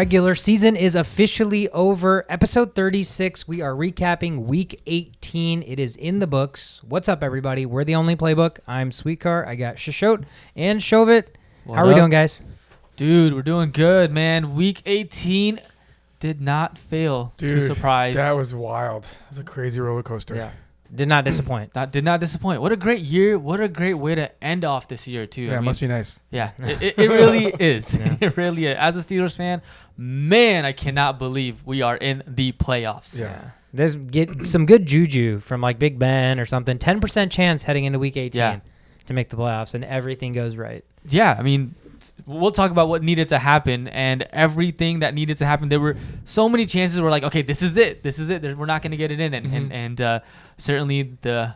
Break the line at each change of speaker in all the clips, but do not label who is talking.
regular season is officially over. Episode 36, we are recapping Week 18. It is in the books. What's up, everybody? We're the only playbook. I'm Sweetcar. I got Shashot and Shovit. How are we doing, guys?
Dude, we're doing good, man. Week 18 did not fail to surprise.
That was wild. It was a crazy roller coaster.
Yeah. Did not disappoint.
That did not disappoint. What a great year. What a great way to end off this year, too.
Yeah, it must be nice.
Yeah, it really is. Yeah. It really is. As a Steelers fan, man, I cannot believe we are in the playoffs.
Yeah. There's some good juju from like Big Ben or something. 10% chance heading into Week 18 to make the playoffs, and everything goes right.
Yeah, I mean, we'll talk about what needed to happen and everything that needed to happen. There were so many chances where like, okay, this is it. We're not going to get it in. And certainly the,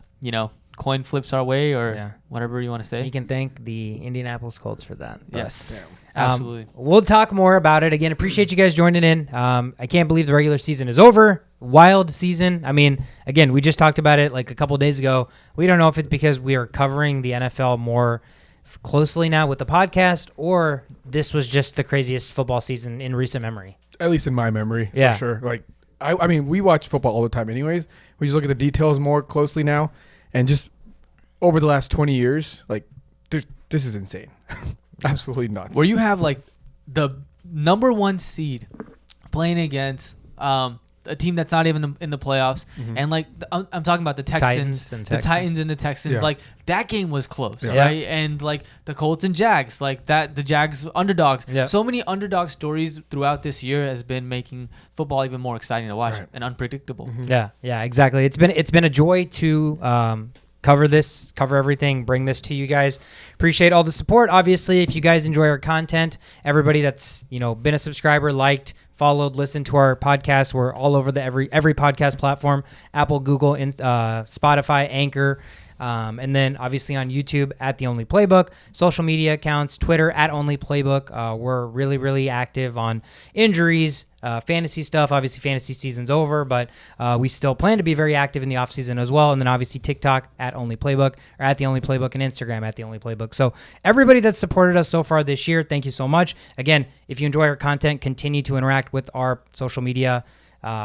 coin flips our way or whatever you want to say.
You can thank the Indianapolis Colts for that.
Yes, absolutely.
We'll talk more about it. Again, appreciate you guys joining in. I can't believe the regular season is over. Wild season. I mean, again, we just talked about it like a couple of days ago. We don't know if it's because we are covering the NFL more closely now with the podcast, or this was just the craziest football season in recent memory.
At least in my memory,
for
sure. Like, I mean, we watch football all the time anyways. We just look at the details more closely now, and just over the last 20 years, like, this is insane. Absolutely nuts.
Where you have, like, the number one seed playing against a team that's not even in the playoffs, and like I'm talking about the Titans and the Texans.
Yeah.
Like that game was close, right? And like the Colts and Jags, like that, the Jags underdogs. Yeah. So many underdog stories throughout this year has been making football even more exciting to watch and unpredictable.
Yeah, exactly. It's been a joy to cover everything, bring this to you guys. Appreciate all the support. Obviously, if you guys enjoy our content, everybody that's been a subscriber, liked, followed, listened to our podcast, we're all over the every podcast platform: Apple, Google, Spotify, Anchor, and then obviously on YouTube at The Only Playbook. Social media accounts: Twitter at Only Playbook. We're really, really active on injuries, fantasy stuff. Obviously, fantasy season's over, but we still plan to be very active in the offseason as well. And then obviously TikTok at Only Playbook, or at The Only Playbook, and Instagram at The Only Playbook. So everybody that's supported us so far this year, thank you so much. Again, if you enjoy our content, continue to interact with our social media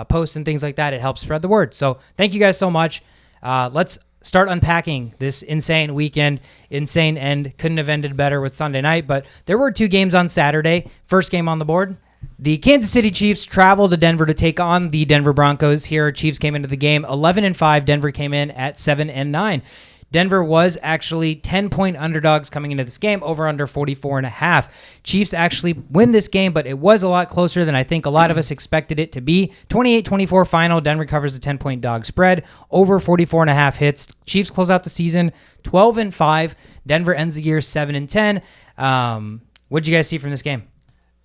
posts and things like that. It helps spread the word. So thank you guys so much. Let's start unpacking this insane weekend. Insane end. Couldn't have ended better with Sunday night, but there were two games on Saturday. First game on the board: the Kansas City Chiefs traveled to Denver to take on the Denver Broncos. Here, Chiefs came into the game 11-5. Denver came in at 7-9. Denver was actually 10-point underdogs coming into this game, over under 44.5. Chiefs actually win this game, but it was a lot closer than I think a lot of us expected it to be. 28-24 final. Denver covers the 10-point dog spread. Over 44.5 hits. Chiefs close out the season 12-5. Denver ends the year 7-10. What did you guys see from this game?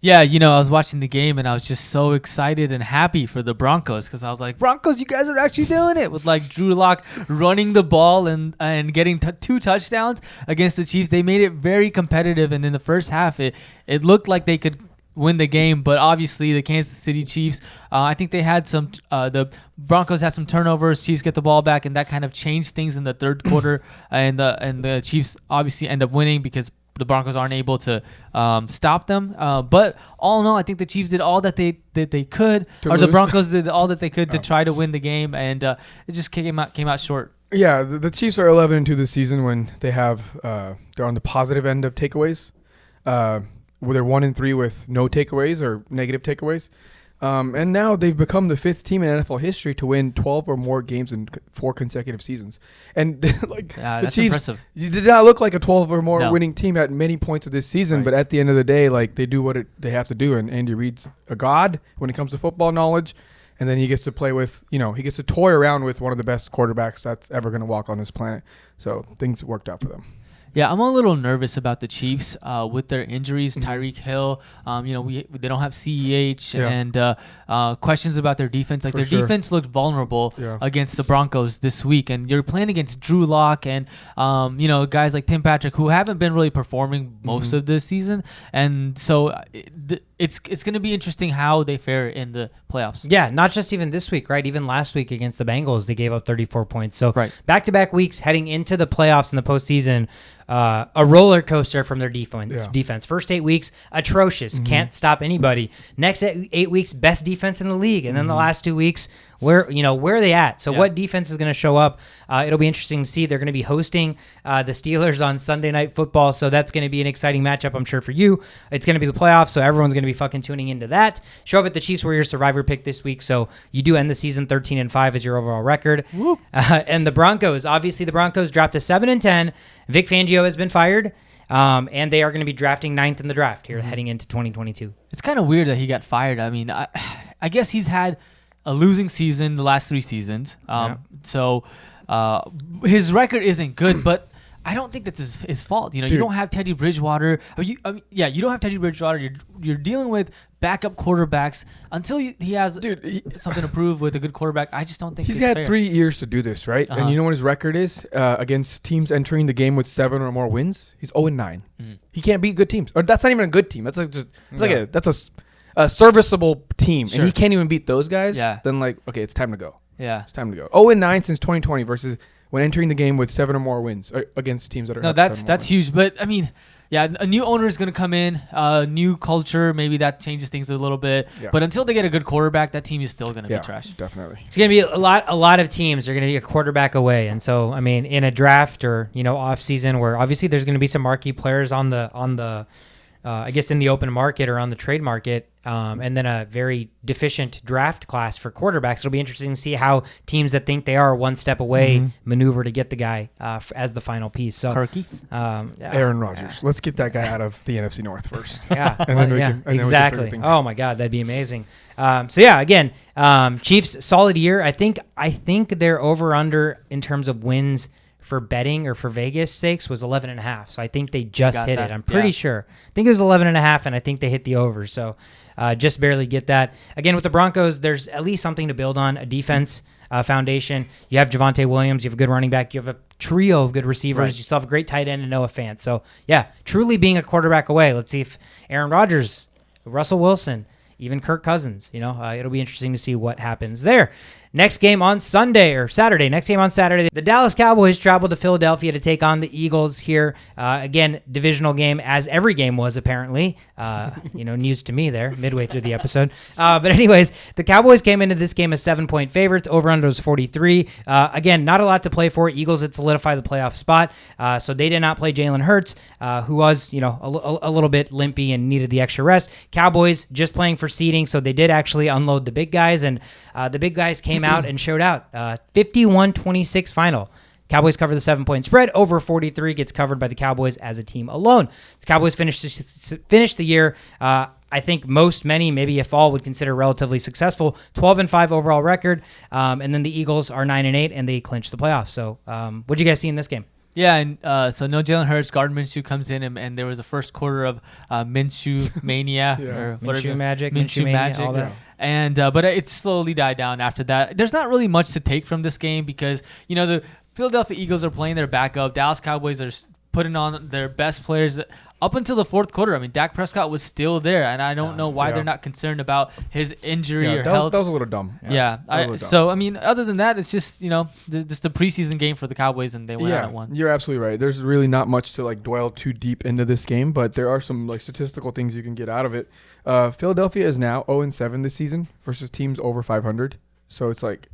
Yeah, I was watching the game and I was just so excited and happy for the Broncos because I was like, Broncos, you guys are actually doing it, with like Drew Lock running the ball and getting two touchdowns against the Chiefs. They made it very competitive, and in the first half, it looked like they could win the game, but obviously the Kansas City Chiefs, I think they had the Broncos had some turnovers. Chiefs get the ball back, and that kind of changed things in the third quarter, and the Chiefs obviously end up winning because the Broncos aren't able to stop them. But all in all, I think the Chiefs did all that they could, or the Broncos did all that they could to try to win the game, and it just came out short.
Yeah, the Chiefs are 11-2 this season when they have they're on the positive end of takeaways. Where they're 1-3 with no takeaways or negative takeaways. And now they've become the fifth team in NFL history to win 12 or more games in 4 consecutive seasons. And the
that's
Chiefs
impressive.
Did not look like a 12 or more winning team at many points of this season, but at the end of the day, like, they do what they have to do. And Andy Reid's a god when it comes to football knowledge. And then he gets to play with, he gets to toy around with one of the best quarterbacks that's ever going to walk on this planet. So things worked out for them.
Yeah, I'm a little nervous about the Chiefs with their injuries. Tyreek Hill, they don't have CEH, and questions about their defense. Like, defense looked vulnerable against the Broncos this week, and you're playing against Drew Lock and guys like Tim Patrick who haven't been really performing most of this season, and so it's going to be interesting how they fare in the playoffs.
Yeah, not just even this week, right? Even last week against the Bengals, they gave up 34 points. So back-to-back weeks heading into the playoffs in the postseason. a roller coaster from their defense.
Yeah.
Defense. First 8 weeks, atrocious. Can't stop anybody. Next 8 weeks, best defense in the league. And then the last 2 weeks, where are they at? So what defense is going to show up? It'll be interesting to see. They're going to be hosting the Steelers on Sunday Night Football, so that's going to be an exciting matchup, I'm sure, for you. It's going to be the playoffs, so everyone's going to be fucking tuning into that. Show up at the Chiefs Warriors Survivor pick this week, so you do end the season 13-5 as your overall record. And the Broncos, obviously the Broncos dropped to 7-10. Vic Fangio has been fired. And they are going to be drafting 9th in the draft here heading into 2022.
It's kind of weird that he got fired. I mean, I guess he's had a losing season the last 3 seasons. So his record isn't good, but I don't think that's his fault. You know, you don't have Teddy Bridgewater. You don't have Teddy Bridgewater. You're dealing with backup quarterbacks until he has something to prove with a good quarterback. I just don't think
he's
it's
had
fair.
3 years to do this, right? And you know what his record is against teams entering the game with 7 or more wins? He's 0-9. He can't beat good teams. Or that's not even a good team. That's like that's a serviceable team, and he can't even beat those guys.
Yeah.
Then okay, it's time to go.
Yeah,
it's time to go. 0-9 since 2020 versus when entering the game with 7 or more wins against teams that are.
No, that's huge. But I mean, a new owner is going to come in, new culture. Maybe that changes things a little bit. Yeah. But until they get a good quarterback, that team is still going to be trash.
Definitely.
It's going to be a lot of teams are going to be a quarterback away. And so, I mean, in a draft or, off season where obviously there's going to be some marquee players on the I guess in the open market or on the trade market, and then a very deficient draft class for quarterbacks. It'll be interesting to see how teams that think they are one step away maneuver to get the guy as the final piece. So,
Kirky,
Aaron Rodgers. Let's get that guy out of the NFC North first.
Yeah,
and then we can
exactly. Oh my God, that'd be amazing. Again, Chiefs solid year. I think they're over under in terms of wins for betting or for Vegas sakes was 11.5. So I think they just hit it. I'm pretty sure. I think it was 11.5, and I think they hit the over. So just barely get that. Again, with the Broncos, there's at least something to build on, a defense foundation. You have Javonte Williams. You have a good running back. You have a trio of good receivers. Right. You still have a great tight end and Noah Fant. So, truly being a quarterback away. Let's see if Aaron Rodgers, Russell Wilson, even Kirk Cousins, it'll be interesting to see what happens there. Next game on Saturday. The Dallas Cowboys traveled to Philadelphia to take on the Eagles here. Again, divisional game, as every game was apparently. News to me there, midway through the episode. But anyways, the Cowboys came into this game as 7-point favorites. Over-under was 43. Again, not a lot to play for. Eagles had solidified the playoff spot. So they did not play Jalen Hurts, who was, a little bit limpy and needed the extra rest. Cowboys just playing for seeding, so they did actually unload the big guys, and the big guys came out and showed out. 51-26 final. Cowboys cover the 7-point spread. Over 43 gets covered by the Cowboys as a team alone. The Cowboys finished the year, I think many, maybe if all, would consider relatively successful. 12-5 overall record. And then the Eagles are 9-8, and they clinched the playoffs. So what'd you guys see in this game?
Yeah, and so no Jalen Hurts. Gardner Minshew comes in, and there was a first quarter of Minshew mania or whatever.
Minshew magic,
Minshew magic.
all that.
And but it slowly died down after that. There's not really much to take from this game because the Philadelphia Eagles are playing their backup. Dallas Cowboys are putting on their best players up until the fourth quarter. I mean, Dak Prescott was still there, and I don't know why they're not concerned about his injury or health.
That was a little dumb.
So I mean, other than that, it's just just a preseason game for the Cowboys, and they went out at one.
You're absolutely right. There's really not much to dwell too deep into this game, but there are some statistical things you can get out of it. Philadelphia is now 0-7 this season versus teams over 500. So it's
not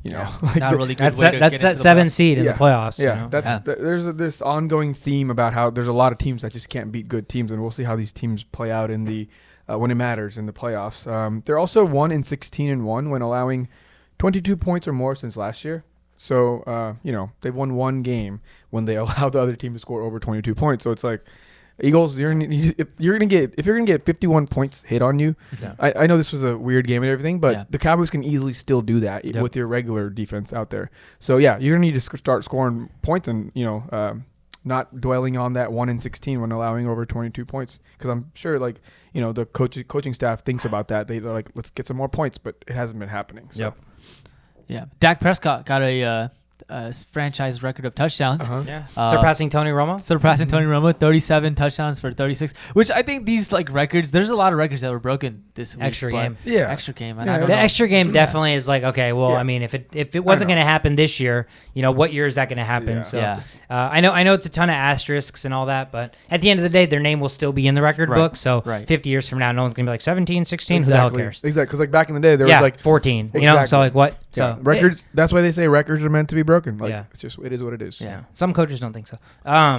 really good.
That's that 7 seed in the playoffs.
Yeah, there's this ongoing theme about how there's a lot of teams that just can't beat good teams, and we'll see how these teams play out in the when it matters in the playoffs. They're also 1-16-1 when allowing 22 points or more since last year. So they've won one game when they allow the other team to score over 22 points. So it's Eagles, if you're gonna get 51 points hit on you, I know this was a weird game and everything, but the Cowboys can easily still do that with your regular defense out there. So you're gonna need to start scoring points and not dwelling on that 1-16 when allowing over 22 points, because I'm sure the coaching staff thinks about that. They're let's get some more points, but it hasn't been happening. So.
Yeah, Dak Prescott got a franchise record of touchdowns.
Yeah. Surpassing Tony Romo.
Surpassing Tony Romo, 37 touchdowns for 36. Which I think these like records. There's a lot of records that were broken this week.
Extra game.
Yeah.
Extra game. And
Yeah.
I don't
The
know.
extra game definitely is like, okay, well,
Yeah.
I mean, if it wasn't going to happen this year, what year is that going to happen?
Yeah.
So
Yeah.
I know it's a ton of asterisks and all that, but at the end of the day, their name will still be in the record
Right.
book. So
Right.
50 years from now, no one's going to be like 17, 16, who the hell cares?
Exactly. Because like back in the day, there
Yeah,
was like
14. So
Exactly.
like what?
yeah,
So
records. That's why they say records are meant to be broken. Like
Yeah.
it is what it is.
Yeah.
Some coaches don't think so.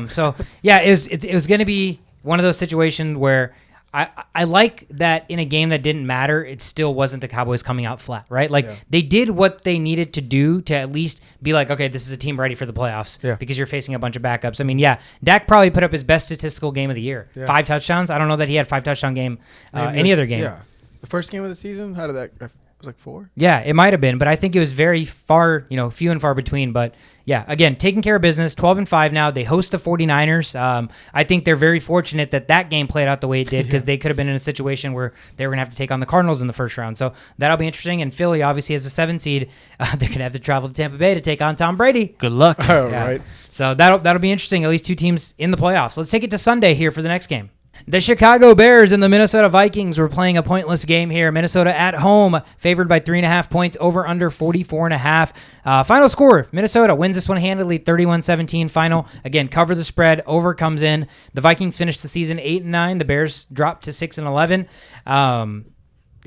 So yeah, it was going to be one of those situations where I like that in a game that didn't matter, it still wasn't the Cowboys coming out flat, right? Like
Yeah.
they did what they needed to do to at least be like, okay, this is a team ready for the playoffs
Yeah.
because you're facing a bunch of backups. I mean, yeah, Dak probably put up his best statistical game of the year.
Yeah.
5 touchdowns. I don't know that he had 5 touchdown game
Maybe
any
like-
other game.
Yeah. The first game of the season. How did that? It was like 4.
Yeah, it might have been, but I think it was very far, few and far between. But yeah, again, taking care of business, 12-5 now. They host the 49ers. I think they're very fortunate that game played out the way it did because they could have been in a situation where they were going to have to take on the Cardinals in the first round. So that'll be interesting. And Philly, obviously, as a 7 seed, they're going to have to travel to Tampa Bay to take on Tom Brady.
Good luck.
Oh,
Yeah.
right.
So that'll be interesting. At least 2 teams in the playoffs. Let's take it to Sunday here for the next game. The Chicago Bears and the Minnesota Vikings were playing a pointless game here. Minnesota at home, favored by 3.5 points, over under 44.5. Final score, Minnesota wins this one handily, 31-17 final. Again, cover the spread, over comes in. The Vikings finished the season 8-9. The Bears dropped to 6-11.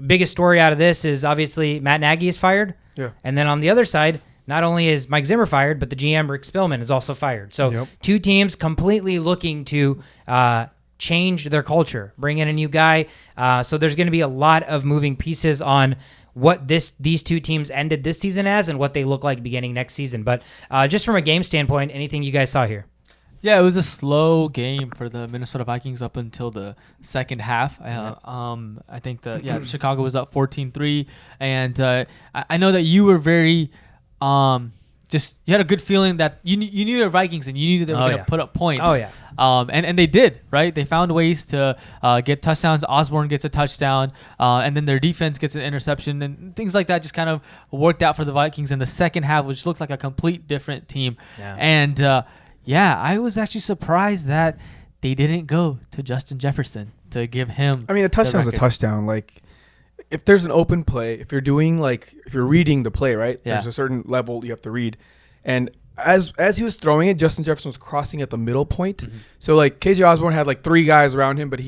Biggest story out of this is obviously Matt Nagy is fired.
Yeah.
And then on the other side, not only is Mike Zimmer fired, but the GM, Rick Spielman, is also fired. So
Yep.
2 teams completely looking to change their culture, bring in a new guy. So there's going to be a lot of moving pieces on what these 2 teams ended this season as and what they look like beginning next season. But just from a game standpoint, anything you guys saw here?
Yeah, it was a slow game for the Minnesota Vikings up until the second half. I think Chicago was up 14-3, and I know that you were very you had a good feeling that you knew your Vikings and you knew they were going to put up points.
Oh yeah.
And they did, right? They found ways to get touchdowns. Osborne gets a touchdown, and then their defense gets an interception, and things like that just kind of worked out for the Vikings in the second half, which looked like a complete different team.
Yeah.
And I was actually surprised that they didn't go to Justin Jefferson to give him.
I mean, a touchdown's a
record.
touchdown. Like, if there's an open play, if you're reading the play, right?
Yeah.
There's a certain level you have to read, and as he was throwing it, Justin Jefferson was crossing at the middle point.
Mm-hmm.
So like KJ Osborne had like 3 guys around him, but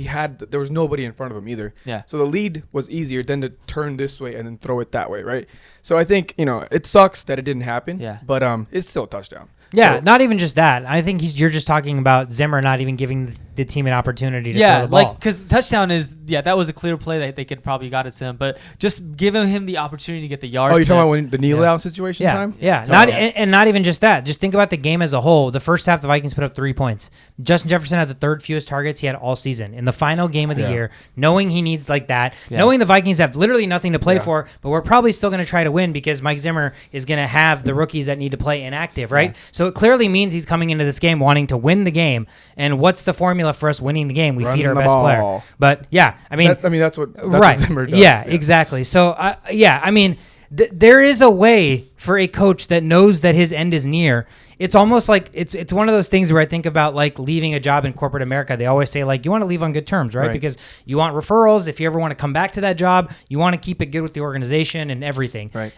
there was nobody in front of him either.
Yeah.
So the lead was easier than to turn this way and then throw it that way, right? So I think it sucks that it didn't happen.
Yeah.
But it's still a touchdown.
Yeah,
So-
not even just that. I think you're just talking about Zimmer not even giving the team an opportunity to throw the ball.
because touchdown is that was a clear play that they could probably got it to him, but just giving him the opportunity to get the yards.
Oh, you're talking about when the kneel down situation
Yeah,
time?
yeah.
So-
And not even just that. Just think about the game as a whole. The first half, the Vikings put up 3 points. Justin Jefferson had the 3rd fewest targets he had all season. In the final game of the
Yeah.
year, knowing he needs like that,
Yeah.
knowing the Vikings have literally nothing to play
Yeah.
for, but we're probably still going to try to win because Mike Zimmer is going to have the rookies that need to play inactive, right?
Yeah.
So it clearly means he's coming into this game wanting to win the game. And what's the formula for us winning the game? We
Running
feed our
the
best player.
ball.
But yeah, I mean,
that's what
right.
Zimmer does.
Yeah, exactly. So, I mean, there is a way for a coach that knows that his end is near. It's almost like it's one of those things where I think about like leaving a job in corporate America. They always say like you want to leave on good terms, right?
Right.
Because you want referrals. If you ever want to come back to that job, you want to keep it good with the organization and everything.
Right.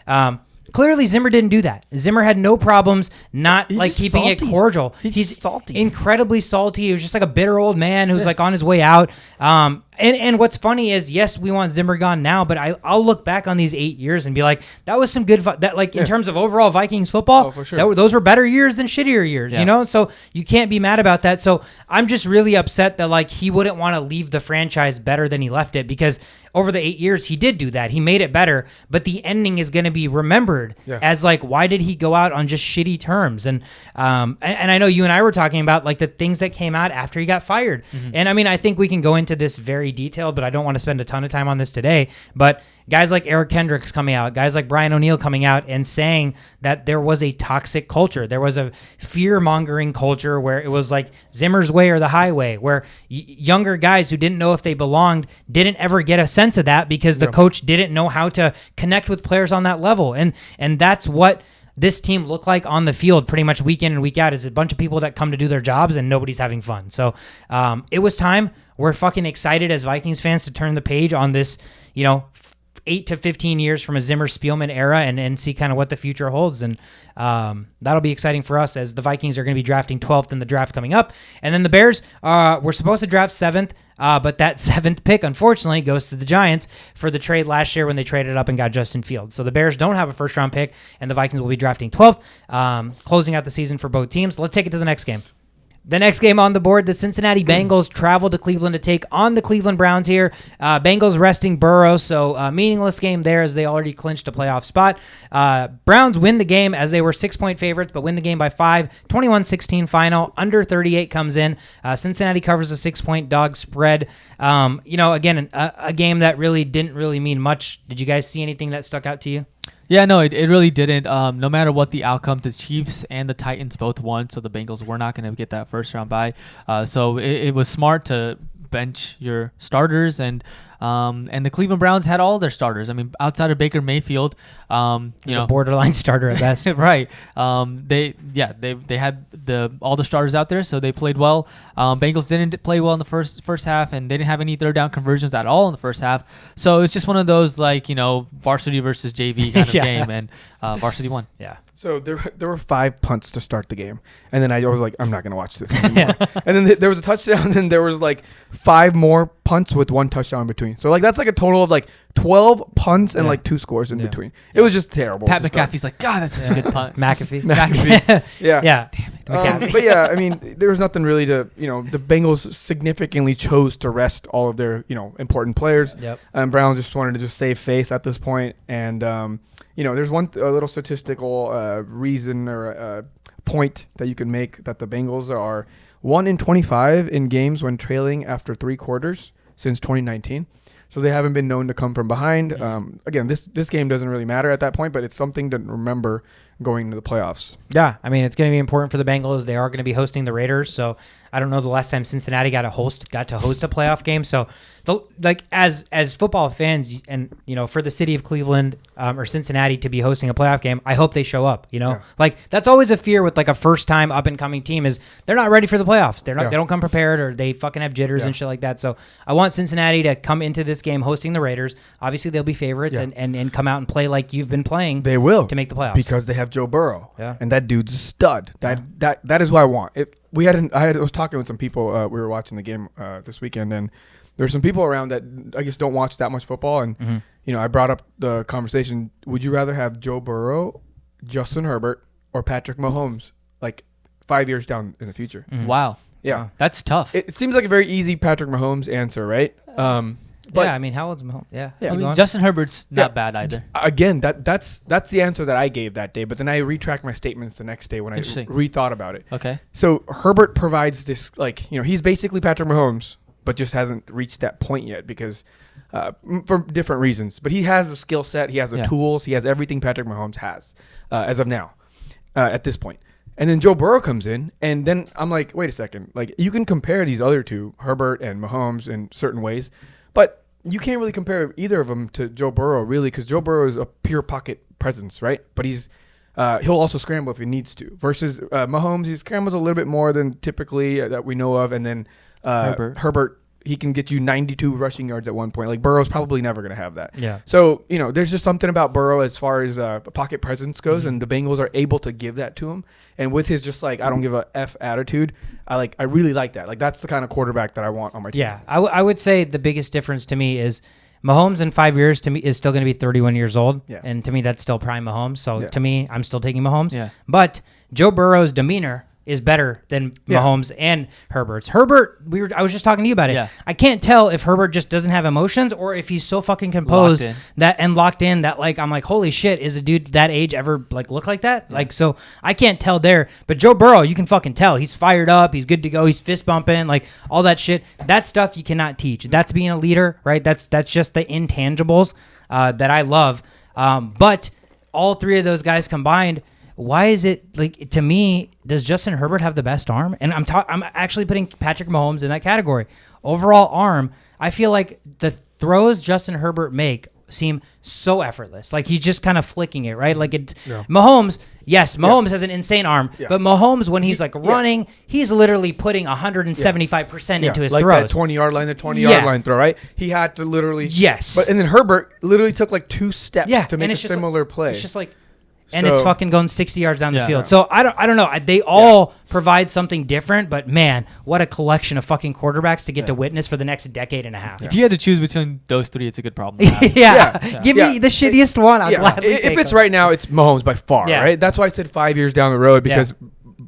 Clearly, Zimmer didn't do that. Zimmer had no problems not
He's
like
just
keeping
salty.
it cordial.
He's salty.
Incredibly salty. He was just like a bitter old man who's like on his way out. And what's funny is, yes, we want Zimmer gone now, but I'll look back on these 8 years and be like, that was some good, in terms of overall Vikings football,
Oh, for sure.
those were better years than shittier years,
Yeah.
So you can't be mad about that. So I'm just really upset that like he wouldn't want to leave the franchise better than he left it, because over the 8 years he did do that. He made it better, but the ending is going to be remembered as like, why did he go out on just shitty terms? And I know you and I were talking about like the things that came out after he got fired.
Mm-hmm.
And I mean, I think we can go into this very detailed, but I don't want to spend a ton of time on this today. But guys like Eric Kendricks coming out, guys like Brian O'Neill coming out and saying that there was a toxic culture. There was a fear-mongering culture where it was like Zimmer's way or the highway, where younger guys who didn't know if they belonged didn't ever get a sense of that because the coach didn't know how to connect with players on that level. And that's what this team look like on the field pretty much week in and week out is a bunch of people that come to do their jobs and nobody's having fun. So it was time. We're fucking excited as Vikings fans to turn the page on this, 8 to 15 years from a Zimmer Spielman era and see kind of what the future holds. And that'll be exciting for us as the Vikings are going to be drafting 12th in the draft coming up. And then the Bears were supposed to draft 7th, but that 7th pick, unfortunately, goes to the Giants for the trade last year when they traded up and got Justin Fields. So the Bears don't have a first-round pick, and the Vikings will be drafting 12th, closing out the season for both teams. Let's take it to the next game. The next game on the board, the Cincinnati Bengals travel to Cleveland to take on the Cleveland Browns here. Bengals resting Burrow, so meaningless game there as they already clinched a playoff spot. Browns win the game as they were 6-point favorites, but win the game by 5. 21-16 final. Under 38 comes in. Cincinnati covers a 6-point dog spread. Again, a game that really didn't really mean much. Did you guys see anything that stuck out to you?
Yeah, no, it really didn't. No matter what the outcome, the Chiefs and the Titans both won, so the Bengals were not going to get that first round bye. So it was smart to bench your starters, and the Cleveland Browns had all their starters. I mean, outside of Baker Mayfield,
a borderline starter at best.
Right. They had all the starters out there, so they played well. Bengals didn't play well in the first half, and they didn't have any third down conversions at all in the first half. So it's just one of those varsity versus JV kind of game, and varsity won.
Yeah.
So there were 5 punts to start the game, and then I was like, I'm not going to watch this anymore. And then there was a touchdown, and then there was 5 more punts with 1 touchdown in between. So that's a total of 12 punts and 2 scores in between. It was just terrible.
Pat McAfee's like, God, that's such a good punt.
McAfee.
Yeah.
Yeah. Damn it. McAfee.
But yeah, I mean, there was nothing really to, the Bengals significantly chose to rest all of their, important players.
Yep.
And Brown just wanted to just save face at this point. And, there's a little statistical reason or point that you can make that the Bengals are 1 in 25 in games when trailing after 3 quarters since 2019. So they haven't been known to come from behind. Again, this game doesn't really matter at that point, but it's something to remember going into the playoffs.
Yeah, I mean, it's going to be important for the Bengals. They are going to be hosting the Raiders, so I don't know the last time Cincinnati got to host a playoff game. So, as football fans, and for the city of Cleveland or Cincinnati to be hosting a playoff game, I hope they show up. That's always a fear with a first time up and coming team is they're not ready for the playoffs. They don't come prepared, or they fucking have jitters and shit like that. So I want Cincinnati to come into this game hosting the Raiders. Obviously, they'll be favorites and come out and play like you've been playing.
They will
to make the playoffs
because they have Joe Burrow.
Yeah.
And that dude's a stud. That is what I want. I was talking with some people. We were watching the game this weekend, and there were some people around that I guess don't watch that much football. And I brought up the conversation: would you rather have Joe Burrow, Justin Herbert, or Patrick Mahomes 5 years down in the future?
Mm-hmm.
Wow.
Yeah,
that's tough.
It seems like a very easy Patrick Mahomes answer, right? But
I mean, how old's Mahomes? Yeah.
I mean, Justin Herbert's not bad either.
Again, that's the answer that I gave that day. But then I retract my statements the next day when I rethought about it.
Okay.
So Herbert provides this, he's basically Patrick Mahomes, but just hasn't reached that point yet because for different reasons. But he has the skill set, he has the tools, he has everything Patrick Mahomes has as of now, at this point. And then Joe Burrow comes in, and then I'm like, wait a second. You can compare these other two, Herbert and Mahomes, in certain ways, but you can't really compare either of them to Joe Burrow, really, because Joe Burrow is a pure pocket presence, right? But he'll also scramble if he needs to. Versus Mahomes, he scrambles a little bit more than typically that we know of. And then Herbert, he can get you 92 rushing yards at one point. Burrow's probably never going to have that.
Yeah.
So, there's just something about Burrow as far as pocket presence goes, and the Bengals are able to give that to him. And with his just I don't give a F attitude, I really like that. That's the kind of quarterback that I want on my team.
Yeah, I would say the biggest difference to me is Mahomes in 5 years to me is still going to be 31 years old.
Yeah.
And to me, that's still prime Mahomes. So to me, I'm still taking Mahomes.
Yeah.
But Joe Burrow's demeanor is better than Mahomes and Herbert's. Herbert, I was just talking to you about it.
Yeah.
I can't tell if Herbert just doesn't have emotions or if he's so fucking composed locked in that I'm like, holy shit, is a dude that age ever look like that? Yeah. So I can't tell there. But Joe Burrow, you can fucking tell. He's fired up. He's good to go. He's fist bumping, all that shit. That stuff you cannot teach. That's being a leader, right? That's just the intangibles that I love. But all three of those guys combined, why is it to me? Does Justin Herbert have the best arm? And I'm actually putting Patrick Mahomes in that category. Overall arm, I feel like the throws Justin Herbert make seem so effortless. Like he's just kind of flicking it, right? Like Mahomes, Mahomes has an insane arm, but Mahomes, when he's like running, he's literally putting 175% into his
like
throws.
That 20-yard line, the 20-yard line throw, right? He had to literally.
Yes.
But and then Herbert literally took like 2 steps to make a similar play.
It's just like. And it's fucking going 60 yards down the field.
Yeah.
So I don't know. They all provide something different, but man, what a collection of fucking quarterbacks to get to witness for the next decade and a half.
If you had to choose between those 3, it's a good problem to have.
Give me the shittiest one. I'll gladly take
If it's
them.
right now, it's Mahomes by far, right? That's why I said 5 years down the road, because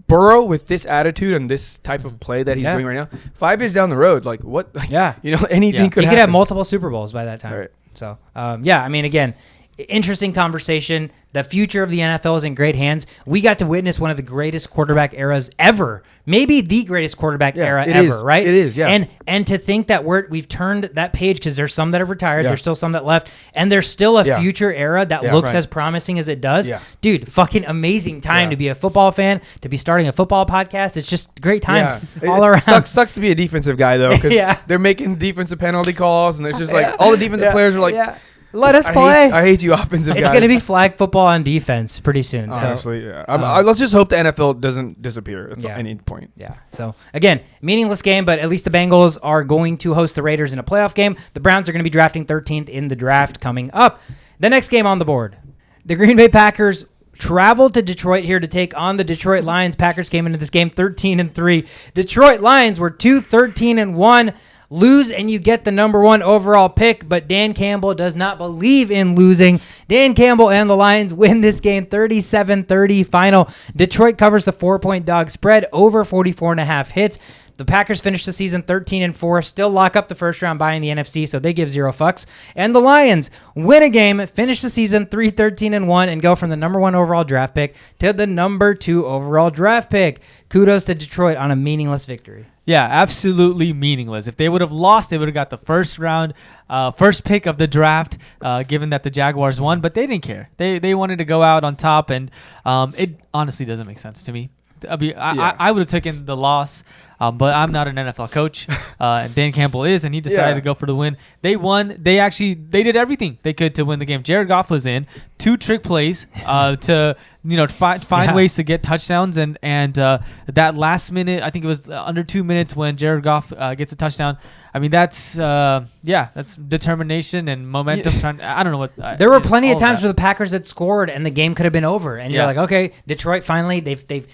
Burrow, with this attitude and this type of play that he's doing right now, 5 years down the road, like what? Like, anything could happen.
He could have multiple Super Bowls by that time.
Right.
So, I mean, again, interesting conversation. The future of the NFL is in great hands. We got to witness one of the greatest quarterback eras ever. Maybe the greatest quarterback era ever, right?
It is, yeah.
And to think that we've turned that page, because there's some that have retired, there's still some that left, and there's still a future era that looks as promising as it does. Yeah. Dude, fucking amazing time to be a football fan, to be starting a football podcast. It's just great times all around.
Sucks to be a defensive guy, though, because they're making defensive penalty calls, and there's just like all the defensive players are like,
let us play.
I hate you, offensive guys.
It's going to be flag football on defense pretty soon.
Honestly, let's just hope the NFL doesn't disappear at any point.
Yeah. So, again, meaningless game, but at least the Bengals are going to host the Raiders in a playoff game. The Browns are going to be drafting 13th in the draft coming up. The next game on the board, the Green Bay Packers traveled to Detroit here to take on the Detroit Lions. Packers came into this game 13-3. Detroit Lions were 2-13-1. Lose and you get the number 1 overall pick, but Dan Campbell does not believe in losing. Dan Campbell and the Lions win this game 37-30 final. Detroit covers the 4-point dog spread over 44.5 hits. The Packers finish the season 13-4, still lock up the first round bye in the NFC, so they give 0 fucks. And the Lions win a game, finish the season 3-13-1, and go from the number 1 overall draft pick to the number 2 overall draft pick. Kudos to Detroit on a meaningless victory.
Yeah, absolutely meaningless. If they would have lost, they would have got the first pick of the draft, given that the Jaguars won, but they didn't care. They wanted to go out on top, and it honestly doesn't make sense to me. I would have taken the loss, but I'm not an NFL coach, and Dan Campbell is, and he decided to go for the win. They won. They did everything they could to win the game. Jared Goff was in 2 trick plays to find ways to get touchdowns, and that last minute, I think it was under 2 minutes when Jared Goff gets a touchdown. I mean, that's determination and momentum. I don't know what.
There were plenty of times where the Packers had scored and the game could have been over, and you're like, okay, Detroit finally they've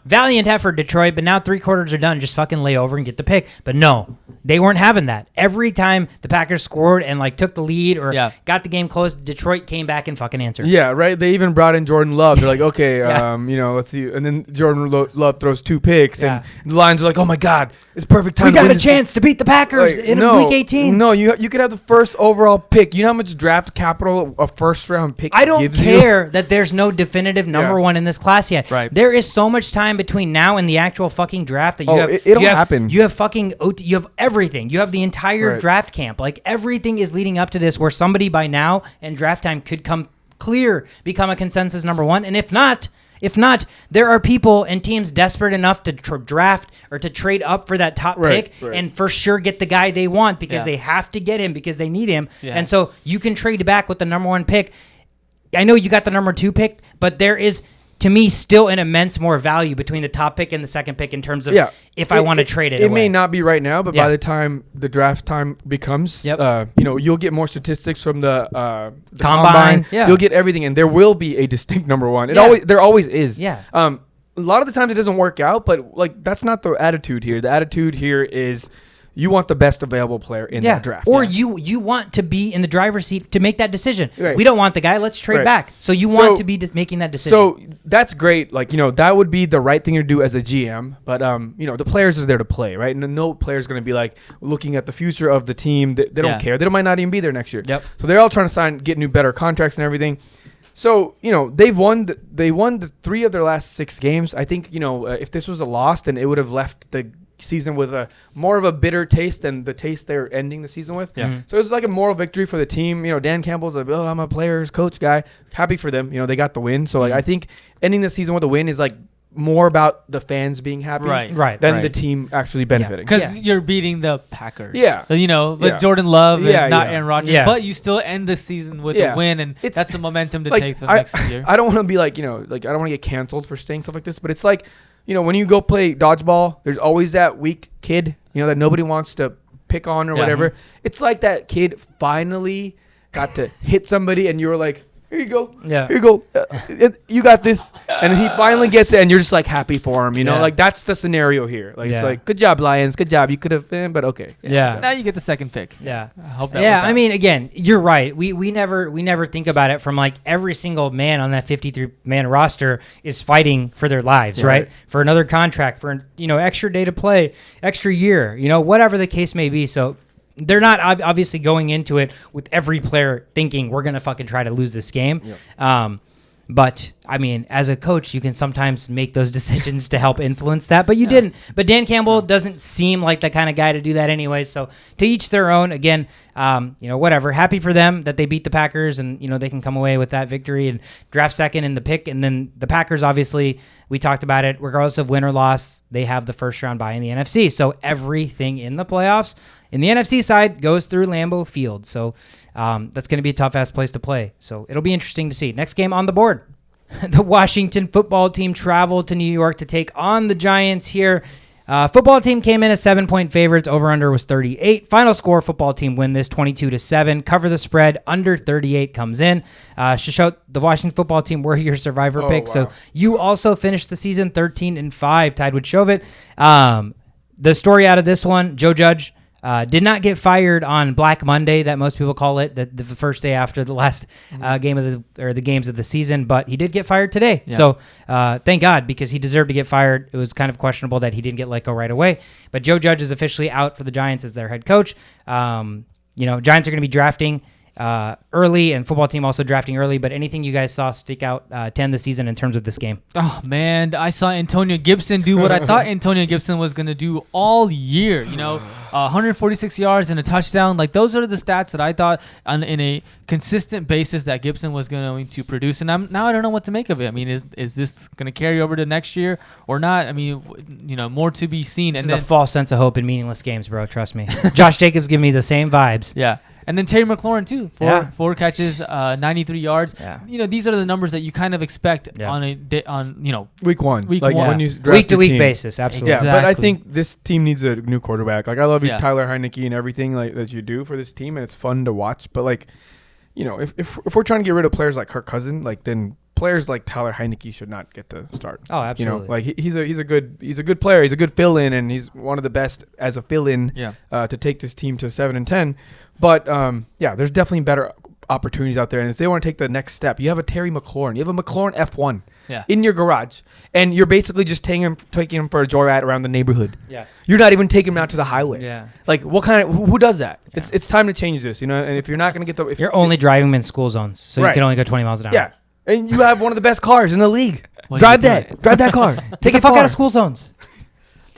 valiant effort, Detroit, but now 3 quarters are done. Just fucking lay over and get the pick. But no, they weren't having that. Every time the Packers scored and took the lead or got the game close, Detroit came back and fucking answered.
Yeah, right. They even brought in Jordan Love. They're like, okay, let's see. And then Jordan Love throws 2 picks, and the Lions are like, oh my God, it's perfect time.
We got a chance to beat the Packers in week 18.
No, you could have the first overall pick. You know how much draft capital a first round pick gives you?
I don't care that there's no definitive number 1 in this class yet.
Right.
There is so much time between now and the actual fucking draft that
it'll happen.
You have you have everything. You have the entire draft camp. Like everything is leading up to this, where somebody by now and draft time could become a consensus number 1, and if not, there are people and teams desperate enough to draft or to trade up for that top pick and for sure get the guy they want because they have to get him because they need him. Yeah. And so you can trade back with the number 1 pick. I know you got the number 2 pick, but there is, to me, still an immense more value between the top pick and the second pick in terms of if I want to trade it away.
It may not be right now, but by the time the draft time becomes, you'll get more statistics from the combine. Yeah. You'll get everything, and there will be a distinct number 1. There always is.
Yeah.
A lot of the times it doesn't work out, but that's not the attitude here. The attitude here is you want the best available player in that draft.
Or you want to be in the driver's seat to make that decision. Right. We don't want the guy. Let's trade back. So you want to be making that decision.
So that's great. That would be the right thing to do as a GM. But, the players are there to play, right? And no player is going to be looking at the future of the team. They don't care. They might not even be there next year.
Yep.
So they're all trying to get new, better contracts and everything. So, they've won. They won 3 of their last 6 games. I think, if this was a loss, then it would have left the season with a more of a bitter taste than the taste they're ending the season with. Yeah. So it was a moral victory for the team. Dan Campbell's I'm a player's coach guy. Happy for them. They got the win. So I think ending the season with a win is more about the fans being happy
Right.
than the team actually benefiting.
Because you're beating the Packers.
Yeah.
With Jordan Love and not Aaron Rodgers.
Yeah.
But you still end the season with a win, and that's the momentum to take to next year.
I don't want to be like, I don't want to get canceled for saying stuff like this, but it's like, when you go play dodgeball, there's always that weak kid, that nobody wants to pick on or whatever. It's like that kid finally got to hit somebody, and you were like, here you go. Yeah. Here you go. You got this. And he finally gets it, and you're just like happy for him. Like that's the scenario here. Like it's like, good job, Lions. Good job. You could have been, but okay.
Yeah.
Now you get the second pick.
Yeah.
I hope that. Yeah.
I mean, again, you're right. We never think about it from like every single man on that 53-man roster is fighting for their lives, right? For another contract, for extra day to play, extra year, whatever the case may be. So. They're not obviously going into it with every player thinking we're going to fucking try to lose this game. Yep. But, I mean, as a coach, you can sometimes make those decisions to help influence that. But you didn't. But Dan Campbell doesn't seem like the kind of guy to do that anyway. So to each their own. Again, whatever. Happy for them that they beat the Packers and, they can come away with that victory and draft second in the pick. And then the Packers, obviously, we talked about it. Regardless of win or loss, they have the first round bye in the NFC. So everything in the playoffs in the NFC side goes through Lambeau Field. So that's going to be a tough-ass place to play. So it'll be interesting to see. Next game on the board. The Washington football team traveled to New York to take on the Giants here. Football team came in as 7-point favorites. Over-under was 38. Final score, football team win this 22-7. Cover the spread. Under 38 comes in. Shishot, the Washington football team were your survivor pick. Wow. So you also finished the season 13-5, tied with Shovit. The story out of this one, Joe Judge did not get fired on Black Monday, that most people call it, the first day after the last game of the games of the season, but he did get fired today. Yeah. So thank God, because he deserved to get fired. It was kind of questionable that he didn't get let go right away. But Joe Judge is officially out for the Giants as their head coach. Giants are going to be drafting early, and football team also drafting early. But anything you guys saw stick out to end the season in terms of this game?
Oh man, I saw Antonio Gibson do what I thought Antonio Gibson was going to do all year. 146 yards and a touchdown. Like those are the stats that I thought in a consistent basis that Gibson was going to produce. And now I don't know what to make of it. I mean, is this going to carry over to next year or not? I mean, more to be seen.
This is a false sense of hope in meaningless games, bro. Trust me. Josh Jacobs giving me the same vibes.
Yeah. And then Terry McLaurin too, four catches, 93 yards. Yeah. These are the numbers that you kind of expect on
week one,
when
you
week to week basis. Absolutely.
Yeah, but I think this team needs a new quarterback. Like I love you, Tyler Heineke, and everything that you do for this team, and it's fun to watch. But if we're trying to get rid of players like Kirk Cousins, then players like Tyler Heineke should not get to start.
Oh, absolutely.
He's a good player. He's a good fill-in, and he's one of the best as a fill-in to take this team to 7-10. But there's definitely better opportunities out there. And if they want to take the next step, you have a Terry McLaurin. You have a McLaurin F1 in your garage, and you're basically just taking him for a joyride around the neighborhood. Yeah, you're not even taking him out to the highway. Yeah, what kind of who does that? Yeah. It's time to change this. And if you're not going to get
you're only driving him in school zones, so you can only go 20 miles an hour.
Yeah. And you have one of the best cars in the league. Drive that car.
Take the fuck out of school zones.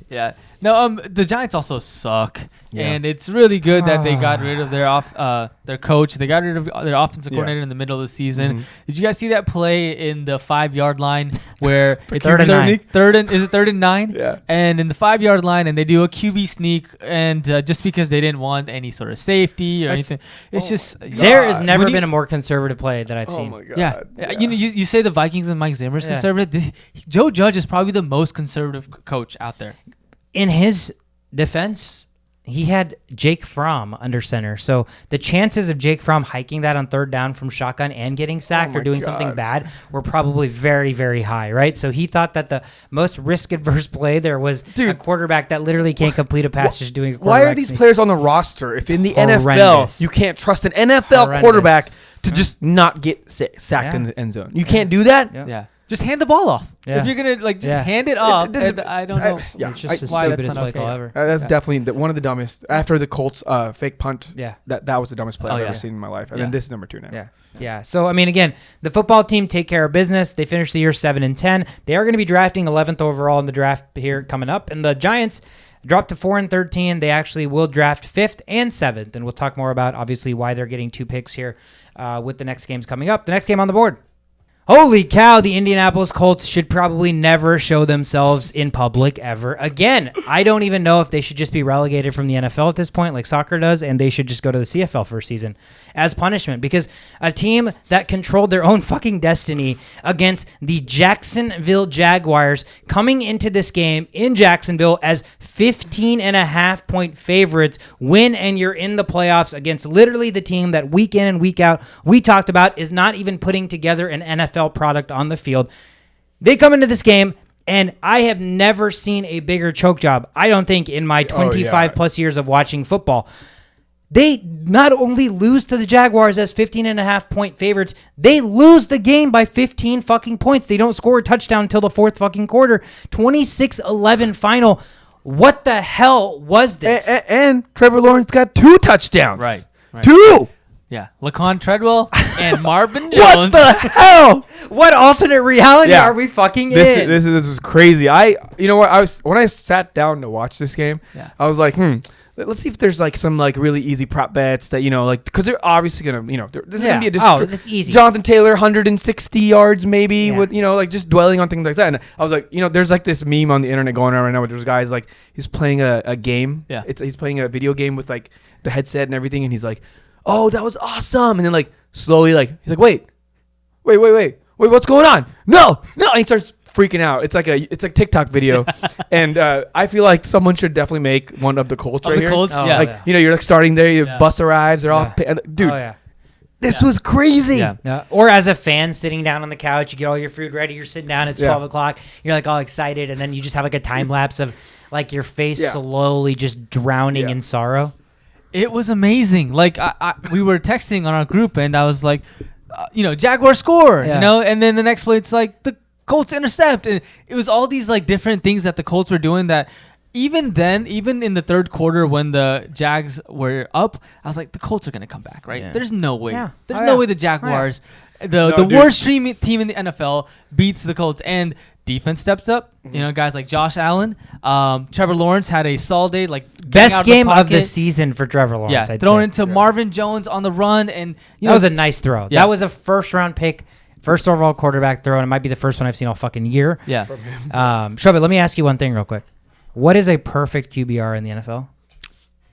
Yeah. No, the Giants also suck, and it's really good that they got rid of their coach. They got rid of their offensive coordinator in the middle of the season. Mm-hmm. Did you guys see that play in the 5-yard line where it's
third and 9?
Is it 3rd and 9?
Yeah.
And in the 5-yard line, and they do a QB sneak, and just because they didn't want any sort of safety or anything, it's just
there has never been a more conservative play that I've seen.
Oh my God.
Yeah. You say the Vikings and Mike Zimmer is conservative. Joe Judge is probably the most conservative coach out there.
In his defense, he had Jake Fromm under center. So the chances of Jake Fromm hiking that on 3rd down from shotgun and getting sacked or doing something bad were probably very, very high, right? So he thought that the most risk-adverse play there was a quarterback that literally can't complete a pass just doing a quarterback
Why are these players on the roster if in the NFL you can't trust an NFL quarterback to just not get sacked in the end zone? You can't do that?
Yeah. Just hand the ball off. Yeah. If you're going to hand it off, I don't know.
It's just the stupidest play call ever.
That's definitely one of the dumbest. After the Colts fake punt, that was the dumbest play I've ever seen in my life. And then this is number 2 now.
Yeah. So, I mean, again, the football team take care of business. They finished the year 7-10. They are going to be drafting 11th overall in the draft here coming up. And the Giants dropped to 4-13. They actually will draft 5th and 7th. And we'll talk more about, obviously, why they're getting 2 picks here with the next games coming up. The next game on the board. Holy cow, the Indianapolis Colts should probably never show themselves in public ever again. I don't even know if they should just be relegated from the NFL at this point, like soccer does, and they should just go to the CFL for a season as punishment, because a team that controlled their own fucking destiny against the Jacksonville Jaguars coming into this game in Jacksonville as 15.5-point favorites win, and you're in the playoffs against literally the team that week in and week out we talked about is not even putting together an NFL product on the field. They come into this game, and I have never seen a bigger choke job, I don't think, in my 25 plus years of watching football. They not only lose to the Jaguars as 15.5-point favorites, they lose the game by 15 fucking points. They don't score a touchdown until the fourth fucking quarter. 26-11 final. What the hell was this?
And Trevor Lawrence got 2 touchdowns.
Right.
2.
Yeah, Laquan Treadwell and Marvin Jones.
What the hell?
What alternate reality are we fucking in?
This was crazy. You know what? When I sat down to watch this game, I was like, let's see if there's like some like really easy prop bets that, you know, like, because they're obviously gonna, you know, this is gonna be a
that's easy.
Jonathan Taylor 160 yards maybe with, you know, like just dwelling on things like that. And I was like, you know, there's like this meme on the internet going around right now where there's guys like he's playing a game. Yeah, he's playing a video game with like the headset and everything, and he's like, oh, that was awesome. And then like slowly like he's like, wait, what's going on? No. And he starts freaking out. It's like a TikTok video. And I feel like someone should definitely make one of the Colts right here.
Colts?
You know, you're like starting there, bus arrives, they're all dude. This was crazy.
Yeah. Or as a fan sitting down on the couch, you get all your food ready, you're sitting down, it's 12 o'clock, you're like all excited, and then you just have like a time lapse of like your face slowly just drowning in sorrow.
It was amazing. Like we were texting on our group, and I was like, you know, Jaguar score, you know, and then the next play it's like the Colts intercept, and it was all these like different things that the Colts were doing that even then, even in the third quarter when the Jags were up, I was like, the Colts are going to come back, right? Yeah. There's no way. Yeah. There's no way the Jaguars, the worst team in the NFL, beats the Colts. And defense steps up. Mm-hmm. You know, guys like Josh Allen. Trevor Lawrence had a solid day. Like
best game of the season for Trevor Lawrence.
Yeah, thrown into Marvin Jones on the run. And
that was a nice throw. Yeah. That was a first-round pick. First overall quarterback throw, and it might be the first one I've seen all fucking year.
Yeah.
Shove, let me ask you one thing real quick. What is a perfect QBR in the NFL?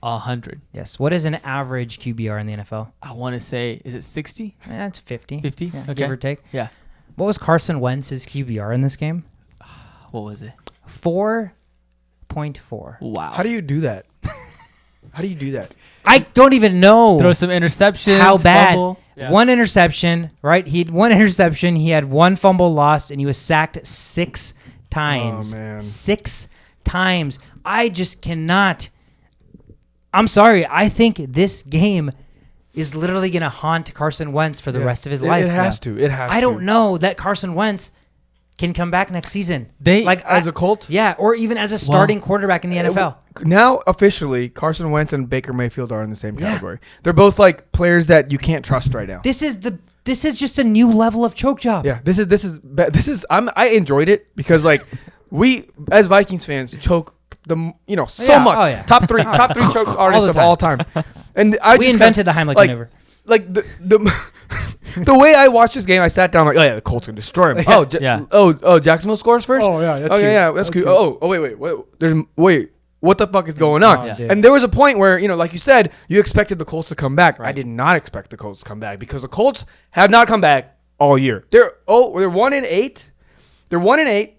100.
Yes. What is an average QBR in the NFL?
I want to say, is it 60?
It's 50.
50?
Yeah,
okay.
Give or take.
Yeah.
What was Carson Wentz's QBR in this game?
What was it?
4.4.
Wow.
How do you do that?
I don't even know.
Throw some interceptions.
How bad?
Yeah.
One interception, right? He had one interception. He had one fumble lost, and he was sacked 6 times.
Oh, man.
6 times. I just cannot. I'm sorry. I think this game is literally going to haunt Carson Wentz for the rest of his life.
It has to.
I don't know that Carson Wentz can come back next season.
As a Colt?
Yeah, or even as a starting quarterback in the NFL.
Now, officially, Carson Wentz and Baker Mayfield are in the same category. They're both like players that you can't trust right now.
This is just a new level of choke job.
Yeah, this is I enjoyed it because like we as Vikings fans choke so much.
Oh, yeah.
Top three choke artists of all time. And we
invented the Heimlich maneuver.
Like the way I watched this game, I sat down like, oh yeah, the Colts can destroy him. Jacksonville scores first.
Oh yeah, that's cute.
That's cute. Wait, what the fuck is going on? And there was a point where, you know, like you said, you expected the Colts to come back. Right. I did not expect the Colts to come back because the Colts have not come back all year. They're 1-8. They're 1-8